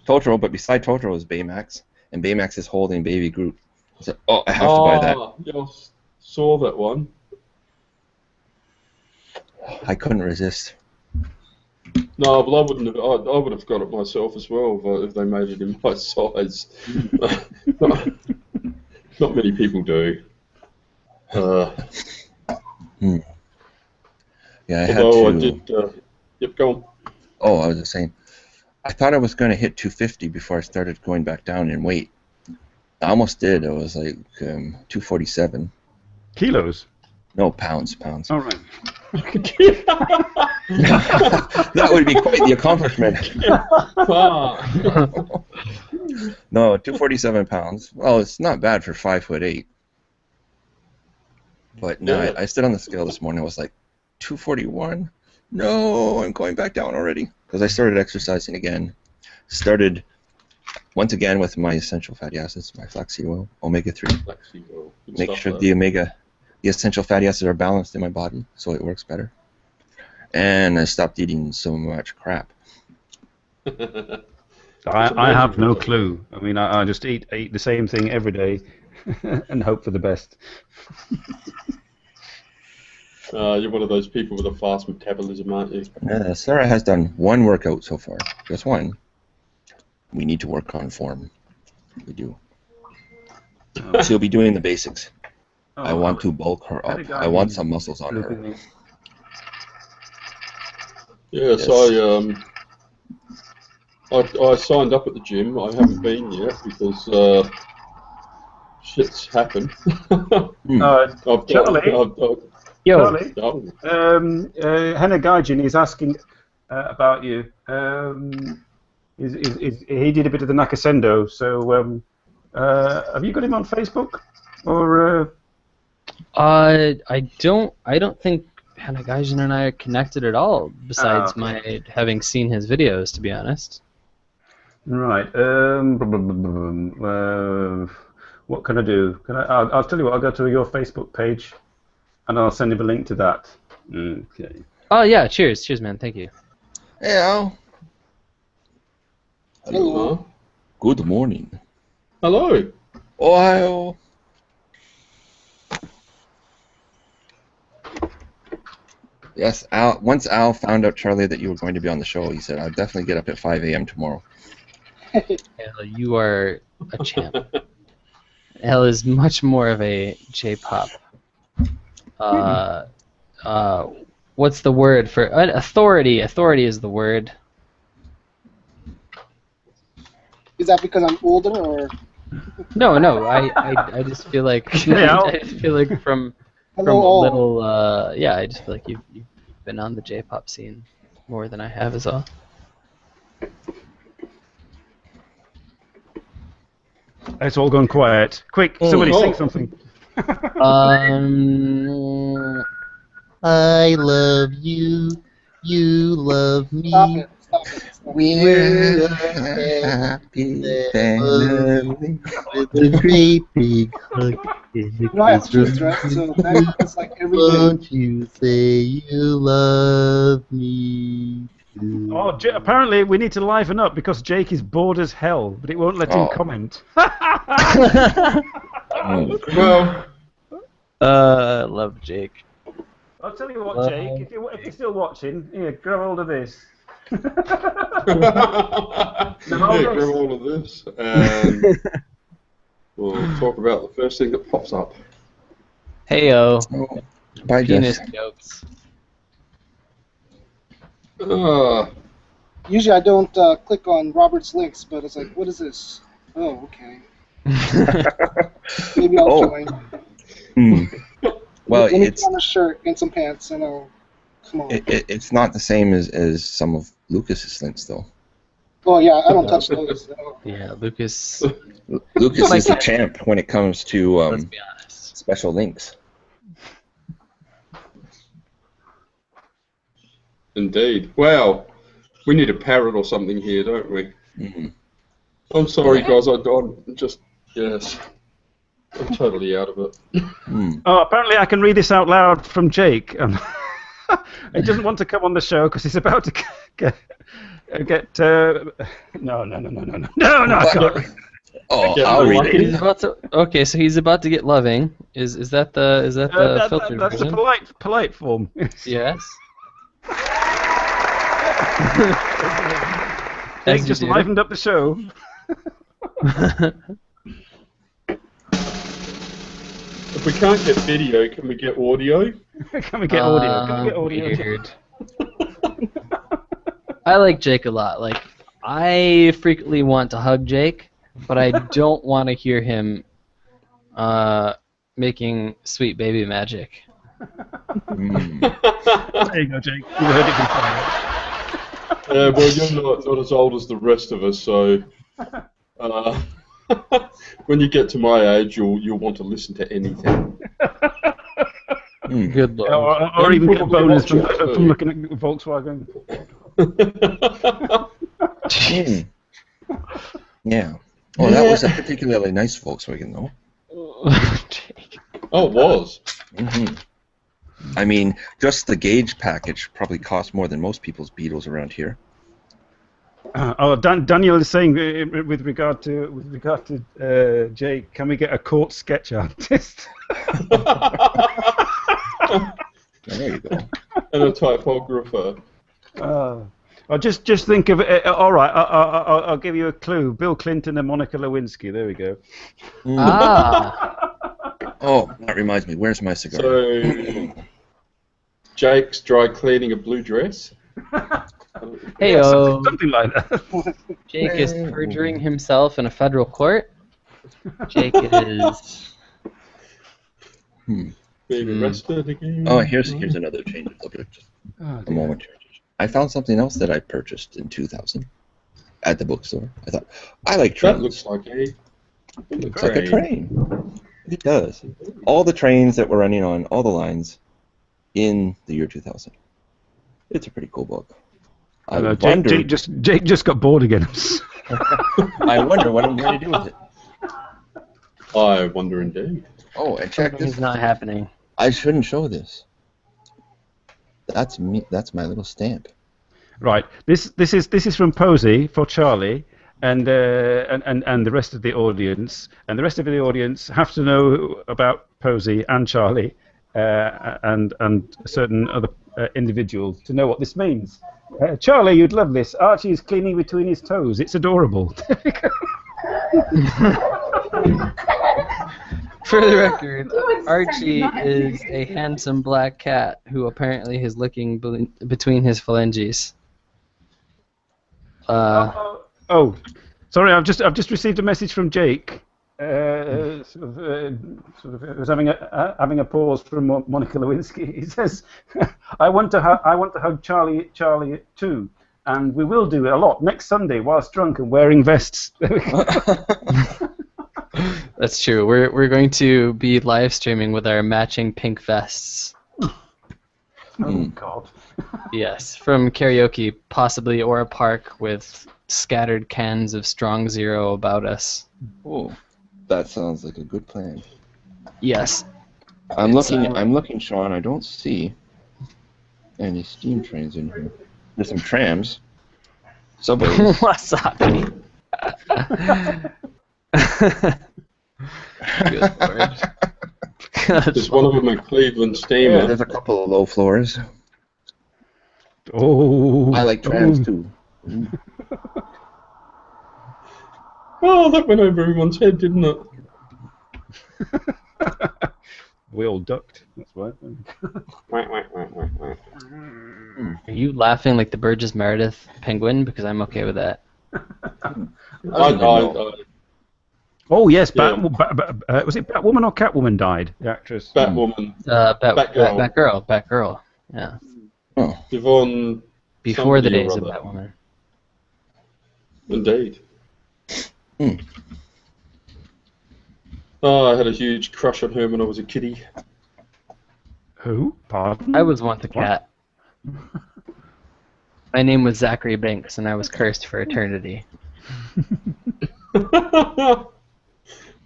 Totoro, but beside Totoro is Baymax, and Baymax is holding baby Groot. I said, "Oh, I have to buy that." Yeah, I saw that one. I couldn't resist. No, but I wouldn't have. I would have got it myself as well if they made it in my size. Not many people do. Yeah, I had Although to. I did. Yep, go on. Oh, I was just saying. I thought I was going to hit 250 before I started going back down in weight. I almost did. I was like 247. Kilos? No, pounds. All right. That would be quite the accomplishment. No, 247 pounds. Well, it's not bad for 5'8". But no, Yeah. I stood on the scale this morning. I was like, 241. No, I'm going back down already. Because I started exercising again. Started once again with my essential fatty acids, my flaxseed oil, omega-3. Flaxseed oil. Good Make stuff sure there. the essential fatty acids are balanced in my body, so it works better. And I stopped eating so much crap. I have no clue. I mean, I just eat the same thing every day and hope for the best. You're one of those people with a fast metabolism, aren't you? Sarah has done one workout so far, just one. We need to work on form. We do. She'll be doing the basics. I want to bulk her up. I want some muscles on her. Yes, Yes. I signed up at the gym. I haven't been yet because shit's happened. Charlie? Yo. Charlie? Henna Gaijin is asking about you. He did a bit of the Nakasendo, so have you got him on Facebook? Or I don't think Hanagaijin and I are connected at all, besides my having seen his videos, to be honest. Right. What can I do? I'll tell you what. I'll go to your Facebook page, and I'll send him a link to that. Okay. Oh yeah, cheers, man. Thank you. Hey, Al. Hello. Good morning. Hello. Ohio. Yes, Al. Once Al found out, Charlie, that you were going to be on the show, he said, "I'll definitely get up at 5 a.m. tomorrow." Al, you are a champ. Al is much more of a J-pop. What's the word for authority? Authority is the word. Is that because I'm older, or? No. I just feel like Yeah. I just feel like from Hello, a all. little I just feel like you've been on the J-pop scene more than I have as well. It's all gone quiet. Quick, somebody sing something. I love you, you love me. Stop it! Stop it! Stop it. We're a happy family. With a great big hug and a You know, I have kiss teeth, from right? So you. that is like every day. Won't you say you love me too? Oh, apparently we need to liven up because Jake is bored as hell, but it won't let him Oh. comment. Well, Love Jake. I'll tell you what, Jake, if you're still watching, here, grab hold of this. grab all of this and we'll talk about the first thing that pops up. Heyo. Oh, bye, Penis Jess. jokes. Usually I don't click on Robert's links, but it's like, what is this? Oh, okay. Maybe I'll Oh. join. Well, Let me it's put on a shirt and some pants, and I'll come on. it's not the same as some of Lucas's links, though. Oh yeah, I don't touch those at all. Yeah, Lucas. Lucas is the champ when it comes to Let's be honest. special links. Indeed. Well, we need a parrot or something here, don't we? Mhm. I'm sorry, guys. I'm just yes. I'm totally out of it. Oh, apparently I can read this out loud from Jake. He doesn't want to come on the show because he's about to get no, I can't read. Oh, Yeah, I'll read He's it. about to. Okay, so he's about to get loving. Is that the filtered That's version? the polite form. Yes. Jake just livened up the show. If we can't get video, can we get audio? Can we get audio? Can we get audio? Weird. I like Jake a lot. Like, I frequently want to hug Jake, but I don't want to hear him making sweet baby magic. There you go, Jake. You heard it before. Yeah, well, you're not as old as the rest of us, so when you get to my age, you'll want to listen to anything. Good lord. Or even get a bonus from looking at Volkswagen. Yeah. Oh, that was a particularly nice Volkswagen, though. Jake. Oh, it was. I mean, just the gauge package probably cost more than most people's Beetles around here. Daniel is saying with regard to Jake, can we get a court sketch artist? There you go. And a typographer. I'll just think of it. All right, I'll give you a clue. Bill Clinton and Monica Lewinsky. There we go. Oh, that reminds me. Where's my cigar? So, Jake's dry cleaning a blue dress. Hey, something like that. Jake is perjuring himself in a federal court. Jake is being arrested again. Oh, here's another change of subject. A moment. I found something else that I purchased in 2000 at the bookstore. I thought, I like trains. That looks like a train. It does. All the trains that were running on all the lines in the year 2000. It's a pretty cool book. Jake just got bored again. I wonder what I'm going to do with it. I wonder indeed. Oh, and check this. It's not happening. I shouldn't show this. That's me. That's my little stamp. Right. This is from Posey for Charlie, and the rest of the audience. And the rest of the audience have to know about Posey and Charlie, and certain other individuals to know what this means. Charlie, you'd love this. Archie is cleaning between his toes. It's adorable. For the record, Archie is a handsome black cat who apparently is licking between his phalanges. Oh, sorry. I've just received a message from Jake. Sort of was having a pause from Monica Lewinsky. He says, "I want to hug Charlie too, and we will do it a lot next Sunday whilst drunk and wearing vests." There we go. That's true. We're going to be live streaming with our matching pink vests. Oh God. Yes, from karaoke, possibly, or a park with scattered cans of Strong Zero about us. Oh, that sounds like a good plan. Yes. I'm looking, Sean. I don't see any steam trains in here. There's some trams. Subways. Wasabi. Good Lord. There's one of them in Cleveland Steamer. Yeah, there's a couple of low floors. Oh. I like trams too. Oh, that went over everyone's head, didn't it? We all ducked. That's why. Are you laughing like the Burgess Meredith penguin? Because I'm okay with that. Oh yes, Yeah. was it Batwoman or Catwoman died? The actress. Batwoman. Batgirl. Yeah. Oh. Yvonne. Before the somebody days or of other. Batwoman. Indeed. Oh, I had a huge crush on her when I was a kiddie. Who? Pardon? I was once a cat. My name was Zachary Banks, and I was cursed for eternity.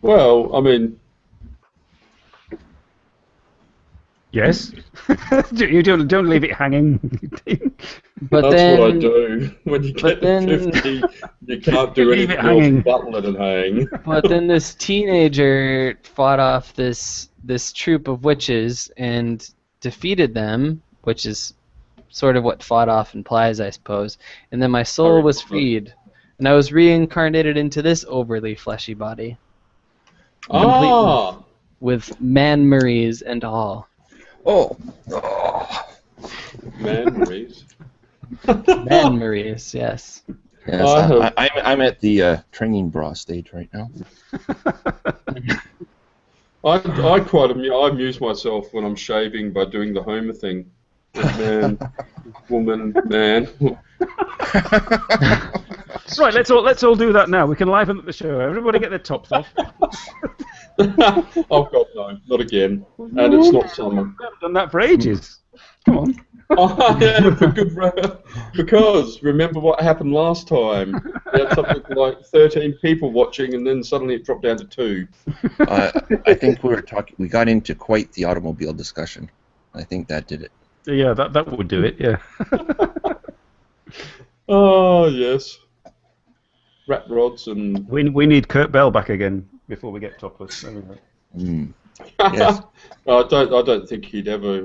Well, I mean, Yes. You don't leave it hanging. But that's then, what I do. When you get to 50, you can't do Leave it anything else hanging. but let it hang. But then this teenager fought off this troop of witches and defeated them, which is sort of what fought off implies, I suppose. And then my soul Alright, was well, freed, and I was reincarnated into this overly fleshy body, Ah, with man-maries and all. Oh. memories. Man-maries, yes. Yes, I'm at the training bra stage right now. I quite amuse myself when I'm shaving by doing the Homer thing. Man, woman, man. Right, let's all do that now. We can liven up the show. Everybody get their tops off. Oh God, no, not again. And it's not summer. We haven't done that for ages. Come on. Oh, yeah, because remember what happened last time? We had something like 13 people watching, and then suddenly it dropped down to 2. I think we got into quite the automobile discussion. I think that did it. Yeah, that would do it. Yeah. Oh yes. Rat rods and. We need Kurt Bell back again before we get topless. There we go. Mm. Yes. I don't think he'd ever.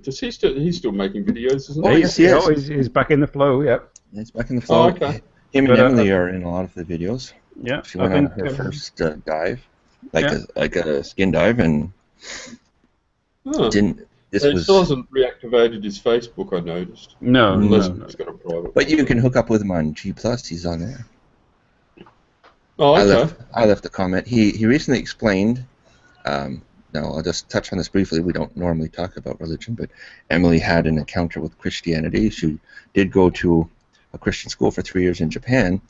Does he still? He's still making videos, isn't he? Oh, yes, he is. He's back in the flow. Yeah. It's back in the flow. Oh, okay. Him and Emily are in a lot of the videos. Yeah. She went on her first dive, like a skin dive, and didn't. This He was. still hasn't reactivated his Facebook, I noticed. No. Unless he's got a private. But you can hook up with him on G+. He's on there. Oh, okay. I left a comment. He recently explained. Now I'll just touch on this briefly. We don't normally talk about religion, but Emily had an encounter with Christianity. She did go to a Christian school for 3 years in Japan,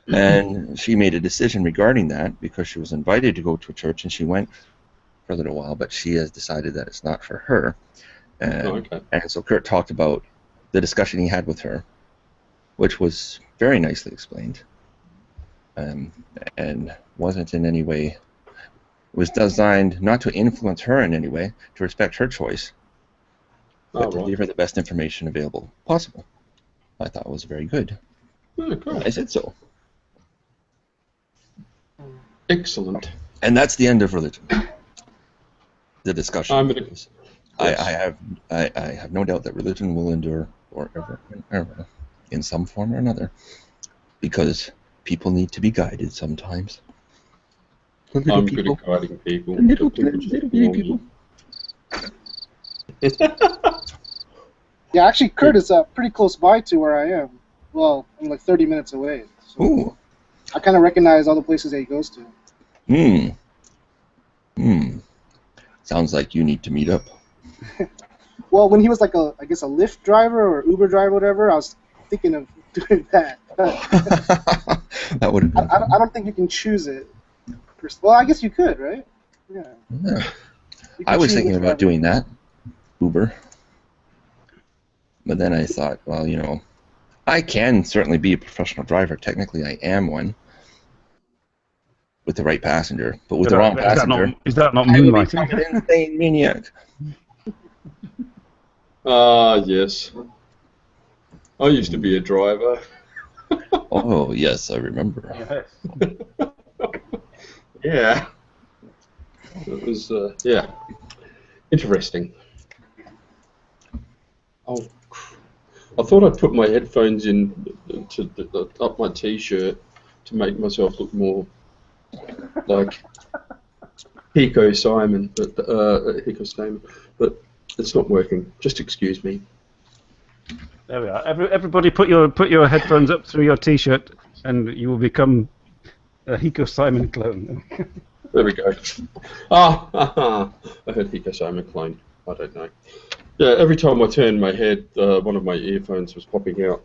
and she made a decision regarding that because she was invited to go to a church, and she went for a little while, but she has decided that it's not for her. And so Kurt talked about the discussion he had with her, which was very nicely explained, and wasn't in any way. Was designed not to influence her in any way, to respect her choice, but to give her the best information available possible. I thought it was very good. Oh, cool. I said so. Excellent. And that's the end of religion. The discussion. I have no doubt that religion will endure forever and ever, in some form or another, because people need to be guided sometimes. I'm good at guiding people. Little people. Yeah, actually, Kurt is pretty close by to where I am. Well, I'm like 30 minutes away. So Ooh. I kind of recognize all the places that he goes to. Sounds like you need to meet up. Well, when he was like I guess a Lyft driver or Uber driver, whatever, I was thinking of doing that. That would have been I don't think you can choose it. Well, I guess you could, right? Yeah. I was thinking about doing that, Uber. But then I thought, well, I can certainly be a professional driver. Technically, I am one. With the right passenger. But with the wrong passenger... Is that not moonlighting? I would become an insane maniac. Ah, yes. I used to be a driver. Oh, yes, I remember. Yes. Yeah. It was, interesting. Oh, I thought I'd put my headphones in up my t-shirt to make myself look more like Hiko Simon, but it's not working. Just excuse me. There we are. Everybody, put your headphones up through your t-shirt, and you will become a Hiko Simon clone. There we go. I heard Hiko Simon clone. I don't know. Yeah, every time I turned my head, one of my earphones was popping out.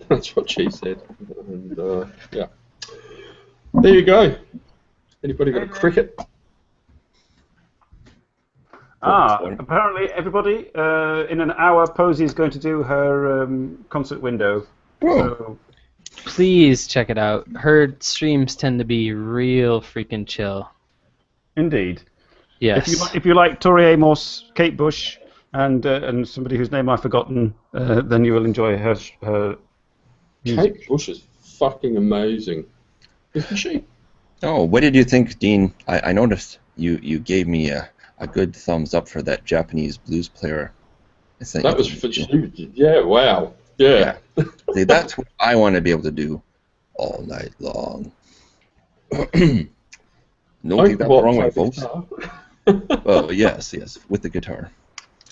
That's what she said. And yeah. There you go. Anybody got a cricket? Apparently everybody, in an hour, Posey is going to do her concert window. So, please check it out. Her streams tend to be real freaking chill. Indeed. Yes. If you like Tori Amos, Kate Bush, and somebody whose name I've forgotten, then you will enjoy her music. Kate Bush is fucking amazing, isn't she? Oh, what did you think, Dean? I noticed you gave me a good thumbs up for that Japanese blues player That was for yeah. Wow. Yeah. See, that's what I want to be able to do all night long. Don't take that the wrong way, folks. Well, yes, with the guitar.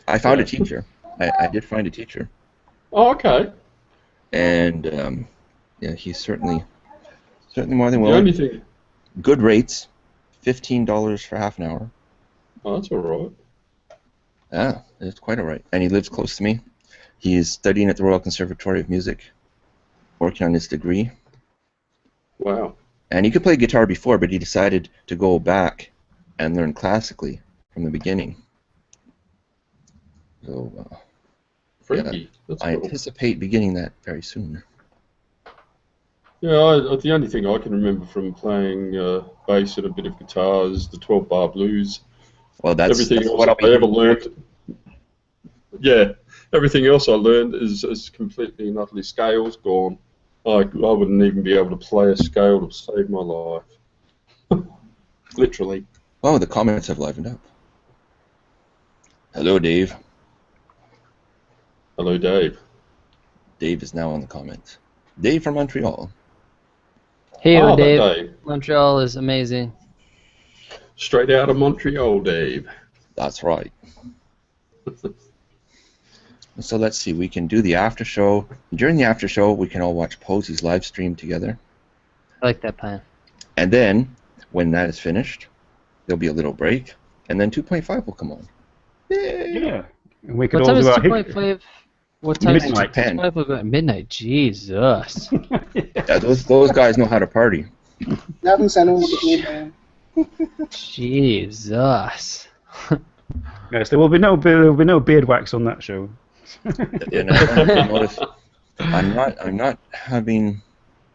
I found a teacher. I did find a teacher. Oh, okay. And yeah, he's certainly more than The willing. only thing. Good rates, $15 for half an hour. Oh, that's all right. Yeah, it's quite all right. And he lives close to me. He is studying at the Royal Conservatory of Music, working on his degree. Wow. And he could play guitar before, but he decided to go back and learn classically from the beginning. So, Freaky. yeah, That's I cool. anticipate beginning that very soon. Yeah, the only thing I can remember from playing bass and a bit of guitar is the 12-bar blues. Well, that's Everything else what I'll be I ever doing. learned. Yeah, everything else I learned is completely and utterly scales gone. I wouldn't even be able to play a scale to save my life. Literally. Oh, the comments have livened up. Hello, Dave. Hello, Dave. Dave is now on the comments. Dave from Montreal. Hey, Oh, Dave. Dave. Montreal is amazing. Straight out of Montreal, Dave. That's right. So let's see, we can do the after show. During the after show, we can all watch Posey's live stream together. I like that plan. And then, when that is finished, there'll be a little break, and then 2.5 will come on. Yay! Yeah. And we could What all time is do our 2.5? What time is Midnight. 2.5 will go at midnight? Jesus. Yeah, those guys know how to party. Nothing sounded like me, man. Jesus. Yes, there will be no beard wax on that show. And I notice I'm not having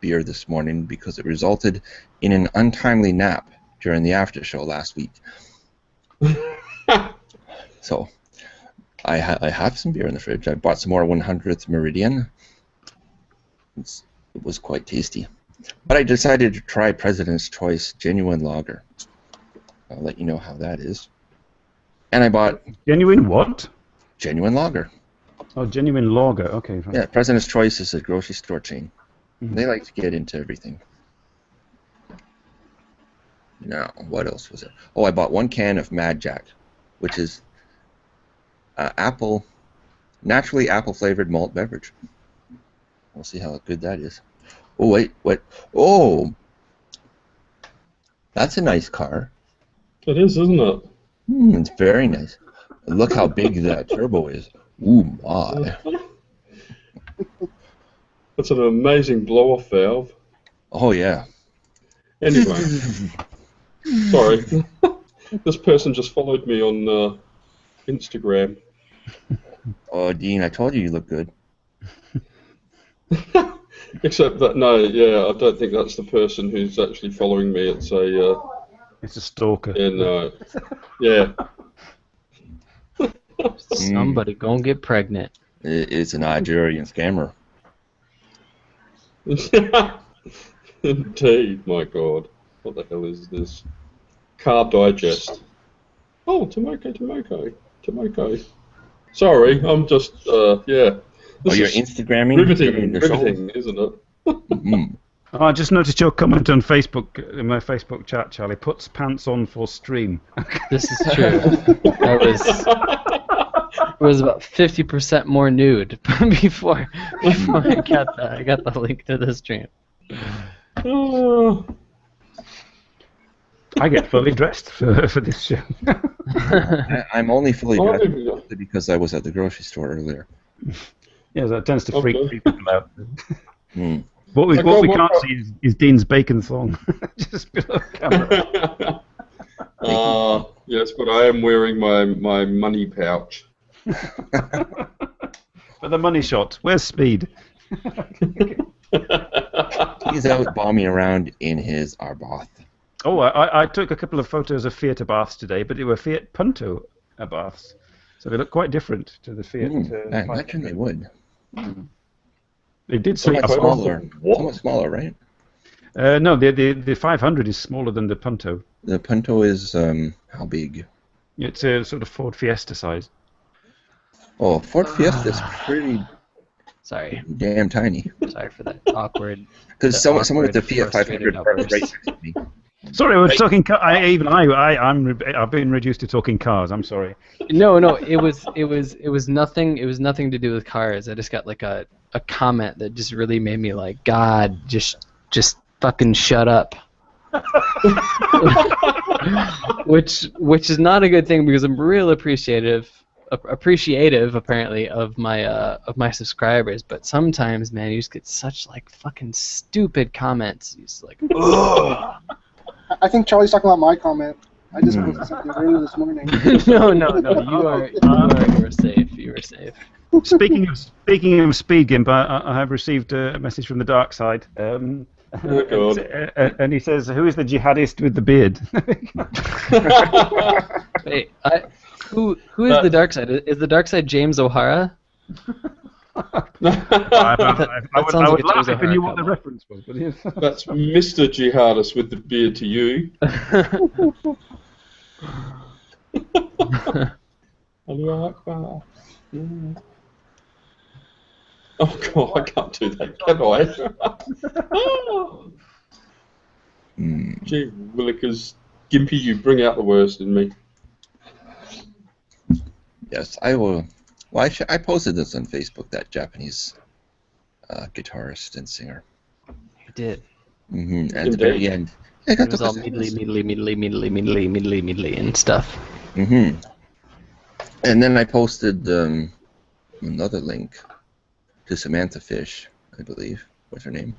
beer this morning because it resulted in an untimely nap during the after show last week. So I have some beer in the fridge. I bought some more 100th Meridian. It was quite tasty. But I decided to try President's Choice Genuine Lager. I'll let you know how that is. And I bought Genuine what? Genuine Lager. Oh, genuine lager. Okay. Fine. Yeah, President's Choice is a grocery store chain. Mhm. They like to get into everything. Now, what else was it? Oh, I bought 1 can of Mad Jack, which is naturally apple-flavored malt beverage. We'll see how good that is. Oh, wait, what? Oh! That's a nice car. It is, isn't it? It's very nice. Look how big that turbo is. Ooh, my. That's an amazing blow-off valve. Oh, yeah. Anyway. Sorry. This person just followed me on Instagram. Oh, Dean, I told you look good. Except that, no, yeah, I don't think that's the person who's actually following me. It's a, It's a stalker. yeah. Somebody gonna get pregnant. It's a Nigerian scammer. Indeed, my God. What the hell is this? Car Digest. Oh, Tomoko. Sorry, I'm just, yeah. Oh, you're is Instagramming? riveting, the show? isn't it? Mm. Oh, I just noticed your comment on Facebook, in my Facebook chat, Charlie. Puts pants on for stream. This is true. It was about 50% more nude before I got the link to the stream. I get fully dressed for this show. I'm only fully Oh, dressed there we go. because I was at the grocery store earlier. Yeah, that tends to freak people out. Mm. What we Okay, can't see is Dean's bacon thong just below camera. Yes, but I am wearing my money pouch. For the money shot, where's Speed? He's out bombing around in his Arbath. Oh, I took a couple of photos of Fiat Abarths today, but they were Fiat Punto Abarths, so they look quite different to the Fiat. I imagine they would. They did say Somewhat smaller. What? Somewhat smaller, right? no, the 500 is smaller than the Punto. The Punto is how big? It's a sort of Ford Fiesta size. Oh, Ford Fiesta is pretty Sorry. damn tiny. Sorry for that awkward. Because someone with the awkward, Fiat 500 frustrated parked right outburst. next to me. Sorry, I was talking. I've been reduced to talking cars. I'm sorry. No, it was nothing. It was nothing to do with cars. I just got like a comment that just really made me like, God, just fucking shut up. which is not a good thing because I'm real appreciative apparently of my subscribers, but sometimes, man, you just get such like fucking stupid comments. You just like, ugh. I think Charlie's talking about my comment. I just posted something earlier this morning. No, you are safe. You are safe. Speaking of Speed Gimp, I have received a message from the dark side. Oh, God. And he says, "Who is the jihadist with the beard?" Wait, who is the dark side? Is the dark side James O'Hara? I would like a laugh James if I knew what O'Hara the reference was. But That's Mr. Jihadist with the beard to you. Allahu Akbar. Oh, God, I can't do that, can I? Gee, Willikers, Gimpy, you bring out the worst in me. Yes, I will. Well, I posted this on Facebook, that Japanese guitarist and singer. You did. And at the very end, I got It was all meadly and stuff. And then I posted another link to Samantha Fish, I believe. What's her name?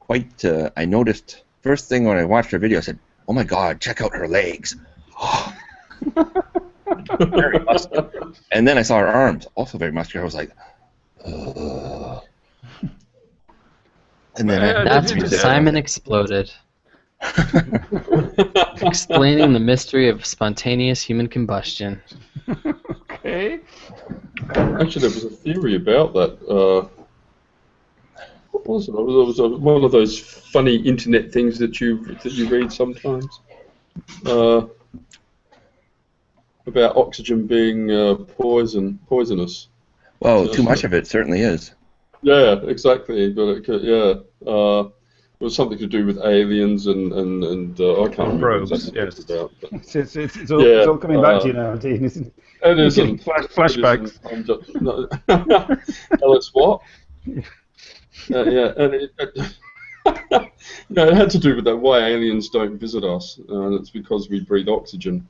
I noticed, first thing when I watched her video, I said, "Oh my God, check out her legs." Very muscular. And then I saw her arms, also very muscular. I was like, ugh. And then That's when Simon exploded. Explaining the mystery of spontaneous human combustion. okay. Actually, there was a theory about that. What was it? It was one of those funny internet things that you read sometimes. About oxygen being poisonous. Well, too much of it certainly is. Yeah, exactly. But it it was something to do with aliens and I can't remember exactly what it's about. But It's all coming back to you now, Dean, isn't it? It isn't. Flashbacks. Tell us what? Yeah, and it had to do with that why aliens don't visit us, and it's because we breathe oxygen.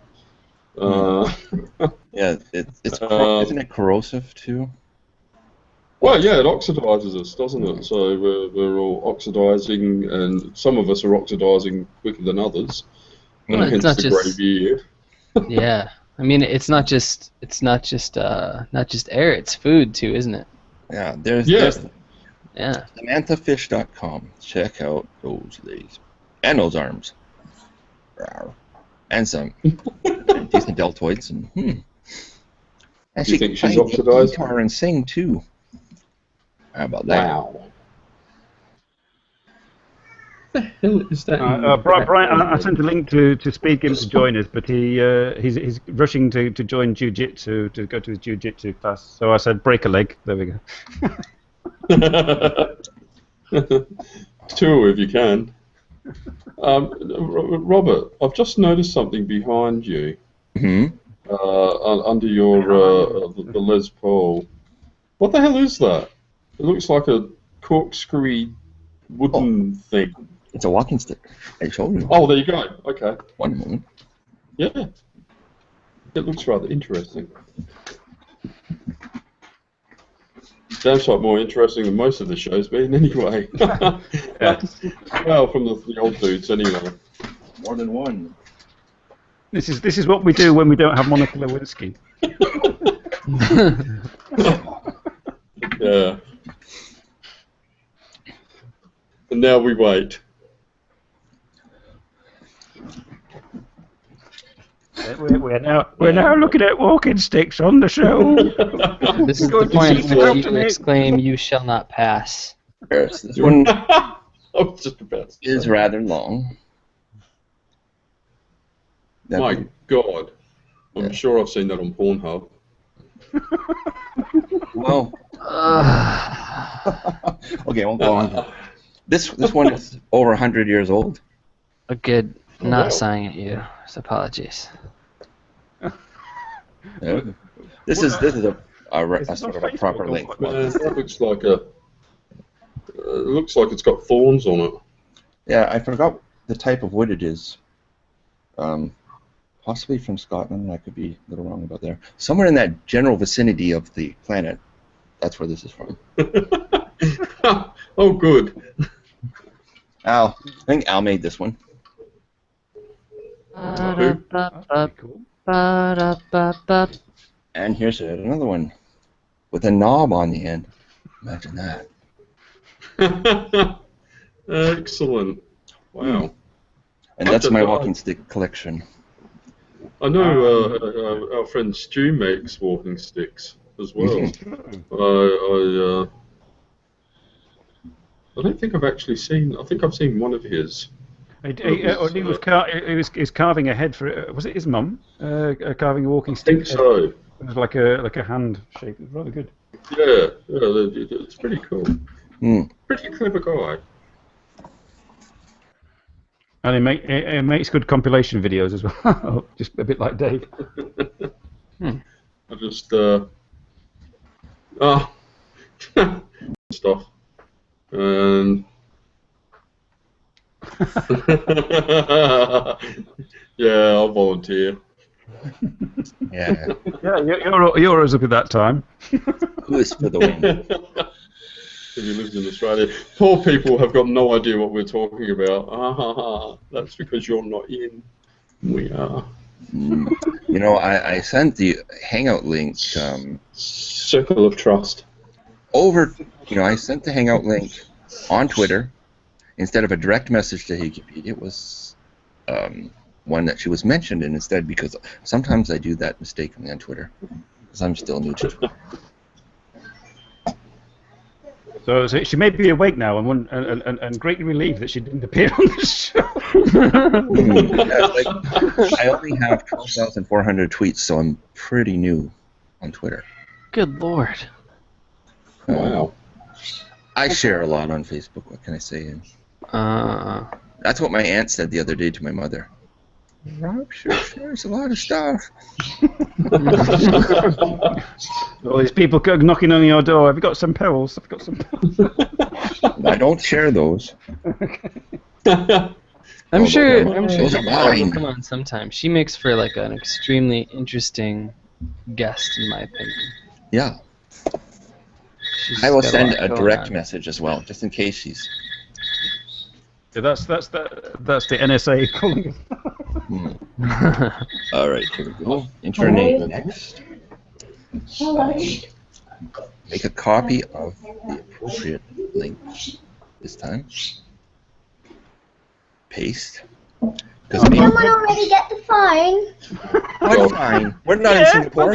Yeah, isn't it corrosive too? Well, yeah, it oxidizes us, doesn't it? So we're all oxidizing, and some of us are oxidizing quicker than others. Well, hence the grey beard. Yeah, I mean, it's not just air; it's food too, isn't it? Yeah, there's SamanthaFish.com. Check out those legs and those arms, and some decent deltoids. And and You think she's oxidized? Guitar and sing too. How about that? Wow. What the hell is that? Brian, I sent a link to Speed Gimp to join us, but he's rushing to join Jiu-Jitsu, to go to his Jiu-Jitsu class. So I said, break a leg. There we go. Two if you can. Robert, I've just noticed something behind you. Under your the Les Paul. What the hell is that? It looks like a corkscrewy wooden thing. It's a walking stick. I showed you. Oh, there you go. Okay. One moment. Yeah. It looks rather interesting. Damn sight more interesting than most of the show's been, anyway. Well, from the old dudes, anyway. More than one. This is what we do when we don't have Monica Lewinsky. Yeah. And now we wait. We're now looking at walking sticks on the show. This is the point at which you exclaim, "You shall not pass." Yes, this one I was just about to say. is rather long. My God. I'm sure I've seen that on Pornhub. Well, okay, we'll go on. This one is over 100 years old. A good not wow. sighing at you. So apologies. This is a Is sort it of on a proper Facebook or length what? one. That looks like a. It looks like it's got thorns on it. Yeah, I forgot the type of wood it is. Possibly from Scotland. I could be a little wrong about there. Somewhere in that general vicinity of the planet. That's where this is from. Oh, good. Al. I think Al made this one. That's pretty cool. And here's another one with a knob on the end. Imagine that. Excellent. Wow. And that's my walking stick collection. I know our friend Stu makes walking sticks as well. I don't think I've actually seen. I think I've seen one of his. He was carving a head for. Was it his mum? Carving a walking I stick. think so. It was like a hand shape. It was rather good. Yeah, it's pretty cool. Mm. Pretty clever guy. And he makes good compilation videos as well. Just a bit like Dave. I just stuff and yeah, I'll volunteer. Yeah. Yeah, you're always up at that time. Who is for the win? If he lives in Australia, poor people have got no idea what we're talking about. That's because you're not in. We are. You know, I sent the Hangout link Circle of Trust. over. You know, I sent the Hangout link on Twitter instead of a direct message to Chukkipedia. It was one that she was mentioned in instead, because sometimes I do that mistakenly on Twitter because I'm still new to Twitter. So she may be awake now and greatly relieved that she didn't appear on the show. Yeah, I only have 12,400 tweets, so I'm pretty new on Twitter. Good lord. Wow. I share a lot on Facebook. What can I say? That's what my aunt said the other day to my mother. Rob sure shares a lot of stuff. All these people knocking on your door. Have you got some pills? Have you got some pills? I don't share those. I'm sure those are Sheila mine. will come on sometime. She makes for like an extremely interesting guest, in my opinion. Yeah. She's I will got send lot a going direct on. message as well, just in case she's. Yeah, that's the NSA calling. All right, here we go. Enter name next. Make a copy of the appropriate link this time. Paste. Did someone already get the phone? What fine? We're not in Singapore.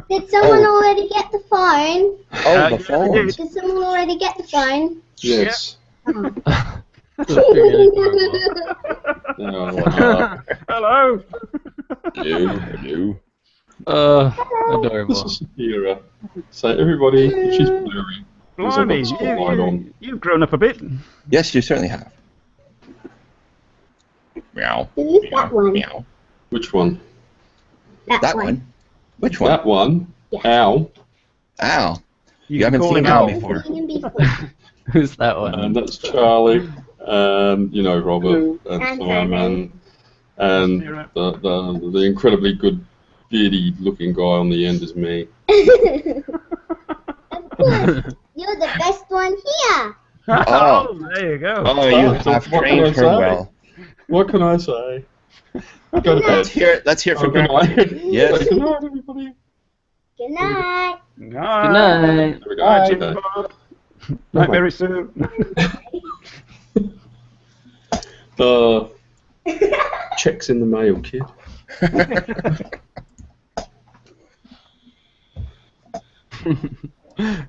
Did someone already get the phone? Oh, the phone. Did someone already get the phone? Yes. Hello. Hello. Adorable. This is Shakira. So everybody, she's blurry. Blimey, Spotlight on. you've grown up a bit. Yes, you certainly have. Meow. Who's that one? Meow. Which one? That one. Which one? That one. Yeah. Ow. Ow. You can haven't call seen him Al Al. before. Who's that one? And that's Charlie. And you know Robert and And Simon. And the incredibly good beardy looking guy on the end is me. Of course, you're the best one here. Oh. There you go. Oh, you So have what can trained I her say? well. What can I say? Go to Let's bed. hear it. Let's hear it Oh, from good Grandpa. night. Yes. Good night, everybody. Good night. Good night. There we go. Bye, Okay. Jim Bob. Night very soon. Checks in the mail, kid.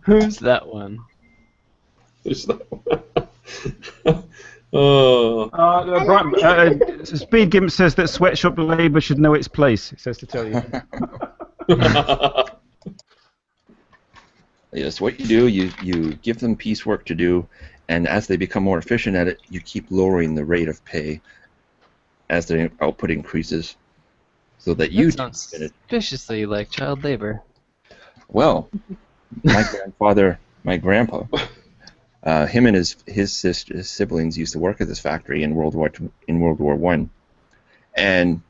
Who's that one? Who's that one? Oh. Speed Gimp says that sweatshop labour should know its place. It says to tell you. Yes, what you do, you give them piecework to do, and as they become more efficient at it, you keep lowering the rate of pay as their output increases, so that you That sounds get it. suspiciously like child labor. Well, my grandfather, my grandpa, him and his siblings used to work at this factory in World War I, and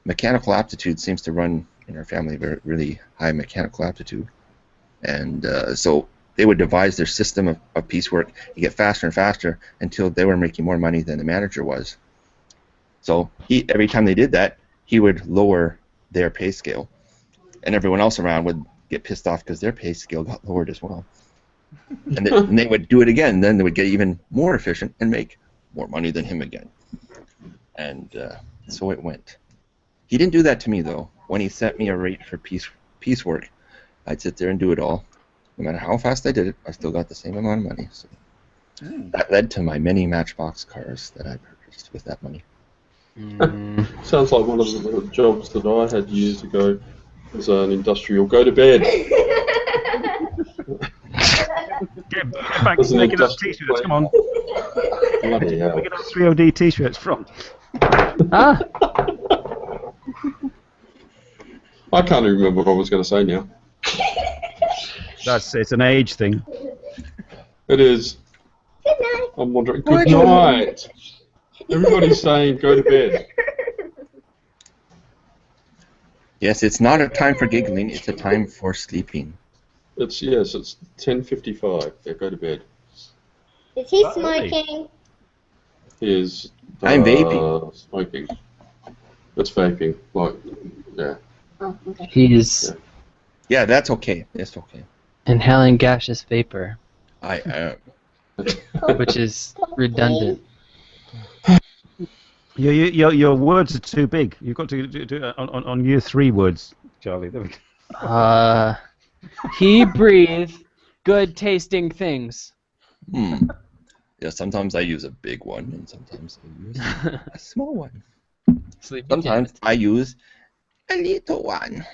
mechanical aptitude seems to run in our family really high mechanical aptitude, and so they would devise their system of piecework to get faster and faster until they were making more money than the manager was. So every time they did that, he would lower their pay scale, and everyone else around would get pissed off because their pay scale got lowered as well. And they would do it again. Then they would get even more efficient and make more money than him again. And so it went. He didn't do that to me, though. When he set me a rate for piecework, I'd sit there and do it all. No matter how fast I did it, I still got the same amount of money. So that led to my many Matchbox cars that I purchased with that money. Sounds like one of the jobs that I had years ago as an industrial. Go to bed. Get back to making up t-shirts, come on. Bloody hell. We get our 3OD t-shirts from. Ah, I can't even remember what I was going to say now. It's an age thing. It is. Good night. I'm wondering. Good night. Everybody's saying go to bed. Yes, it's not a time for giggling, it's a time for sleeping. It's 10:55. Yeah, go to bed. Is he smoking? Here's I'm vaping. Smoking. It's vaping. Like, yeah. Oh, okay. he's Yeah, that's okay. It's okay. inhaling gaseous vapor, I am. which is redundant. Your words are too big. You've got to do it on year 3 words, Charlie. There we go. He breathed good tasting things. Yeah, sometimes I use a big one, and sometimes I use a small one. Sleepy Sometimes cat. I use a little one.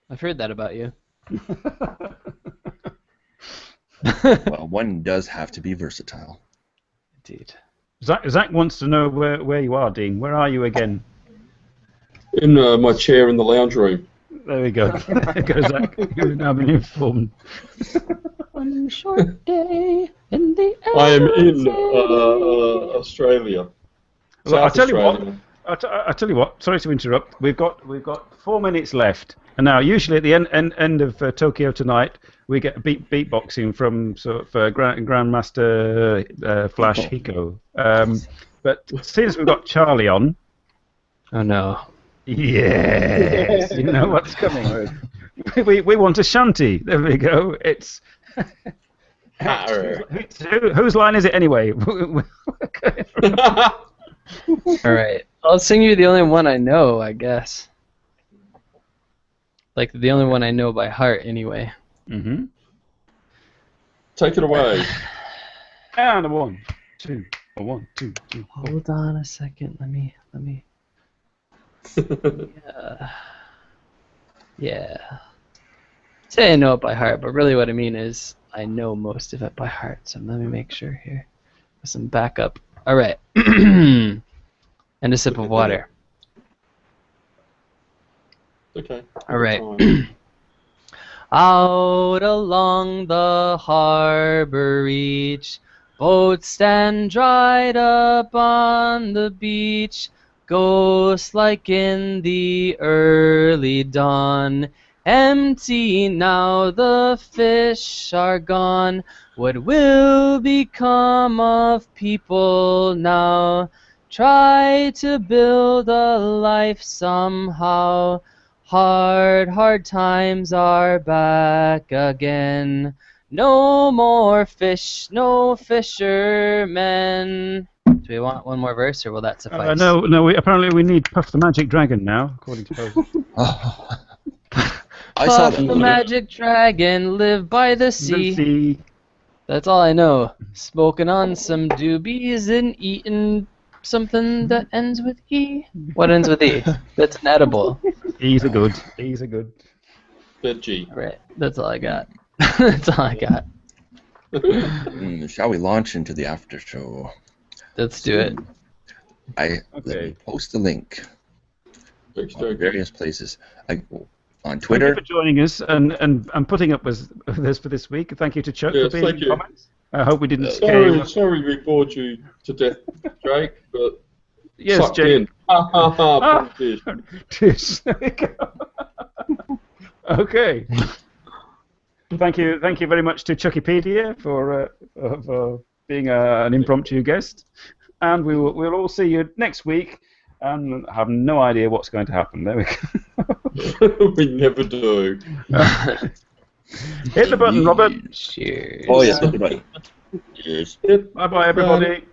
I've heard that about you. Well, one does have to be versatile. Indeed. Zach wants to know where you are, Dean. Where are you again? In my chair in the lounge room. There we go. There goes Zach. You've now been informed. One short day in the I am in Australia. Well, I'll South tell you Australia. what. I tell you what. Sorry to interrupt. We've got 4 minutes left, and now usually at the end of Tokyo Tonight, we get beatboxing from sort of Grandmaster Flash Hiko. But since we've got Charlie on, Oh no. yes, you know what's coming. We want a shanty. There we go. It's whose line is it anyway? All right. I'll sing you the only one I know, I guess. Like the only one I know by heart, anyway. Mm-hmm. Take it away. And a 1, 2, a 1, 2, 3. Hold on a second. Let me. Yeah. Say I know it by heart, but really what I mean is I know most of it by heart. So let me make sure here. With some backup. All right. And a sip of water. Okay. All right. Out along the harbor reach, boats stand dried up on the beach, ghosts like in the early dawn. Empty now, the fish are gone. What will become of people now? Try to build a life somehow. Hard times are back again. No more fish, no fishermen. Do we want one more verse, or will that suffice? No. Apparently we need Puff the Magic Dragon now, according to Poe. I saw Puff that. the magic dragon, live by the sea. That's all I know. Smoking on some doobies and eating something that ends with E? What ends with E? That's an edible. E's are good. E's are good. Veggie. Right. That's all I got. That's all I got. Shall we launch into the after show? Let's do it. Let me post the link on various places. On Thank Twitter. you for joining us and putting up with this for this week. Thank you to Chuck for being in the comments. I hope we didn't scare you. Sorry we bored you to death, Jake, but yes, sucked Jake. in. Ha ha ha, fish. Okay. Thank you very much to Chukkipedia for being an impromptu guest, and we'll all see you next week. And have no idea what's going to happen. There we go. We never do. Hit the button, Robert. Cheers. Oh, yes, hit the button. Cheers. Bye-bye, everybody.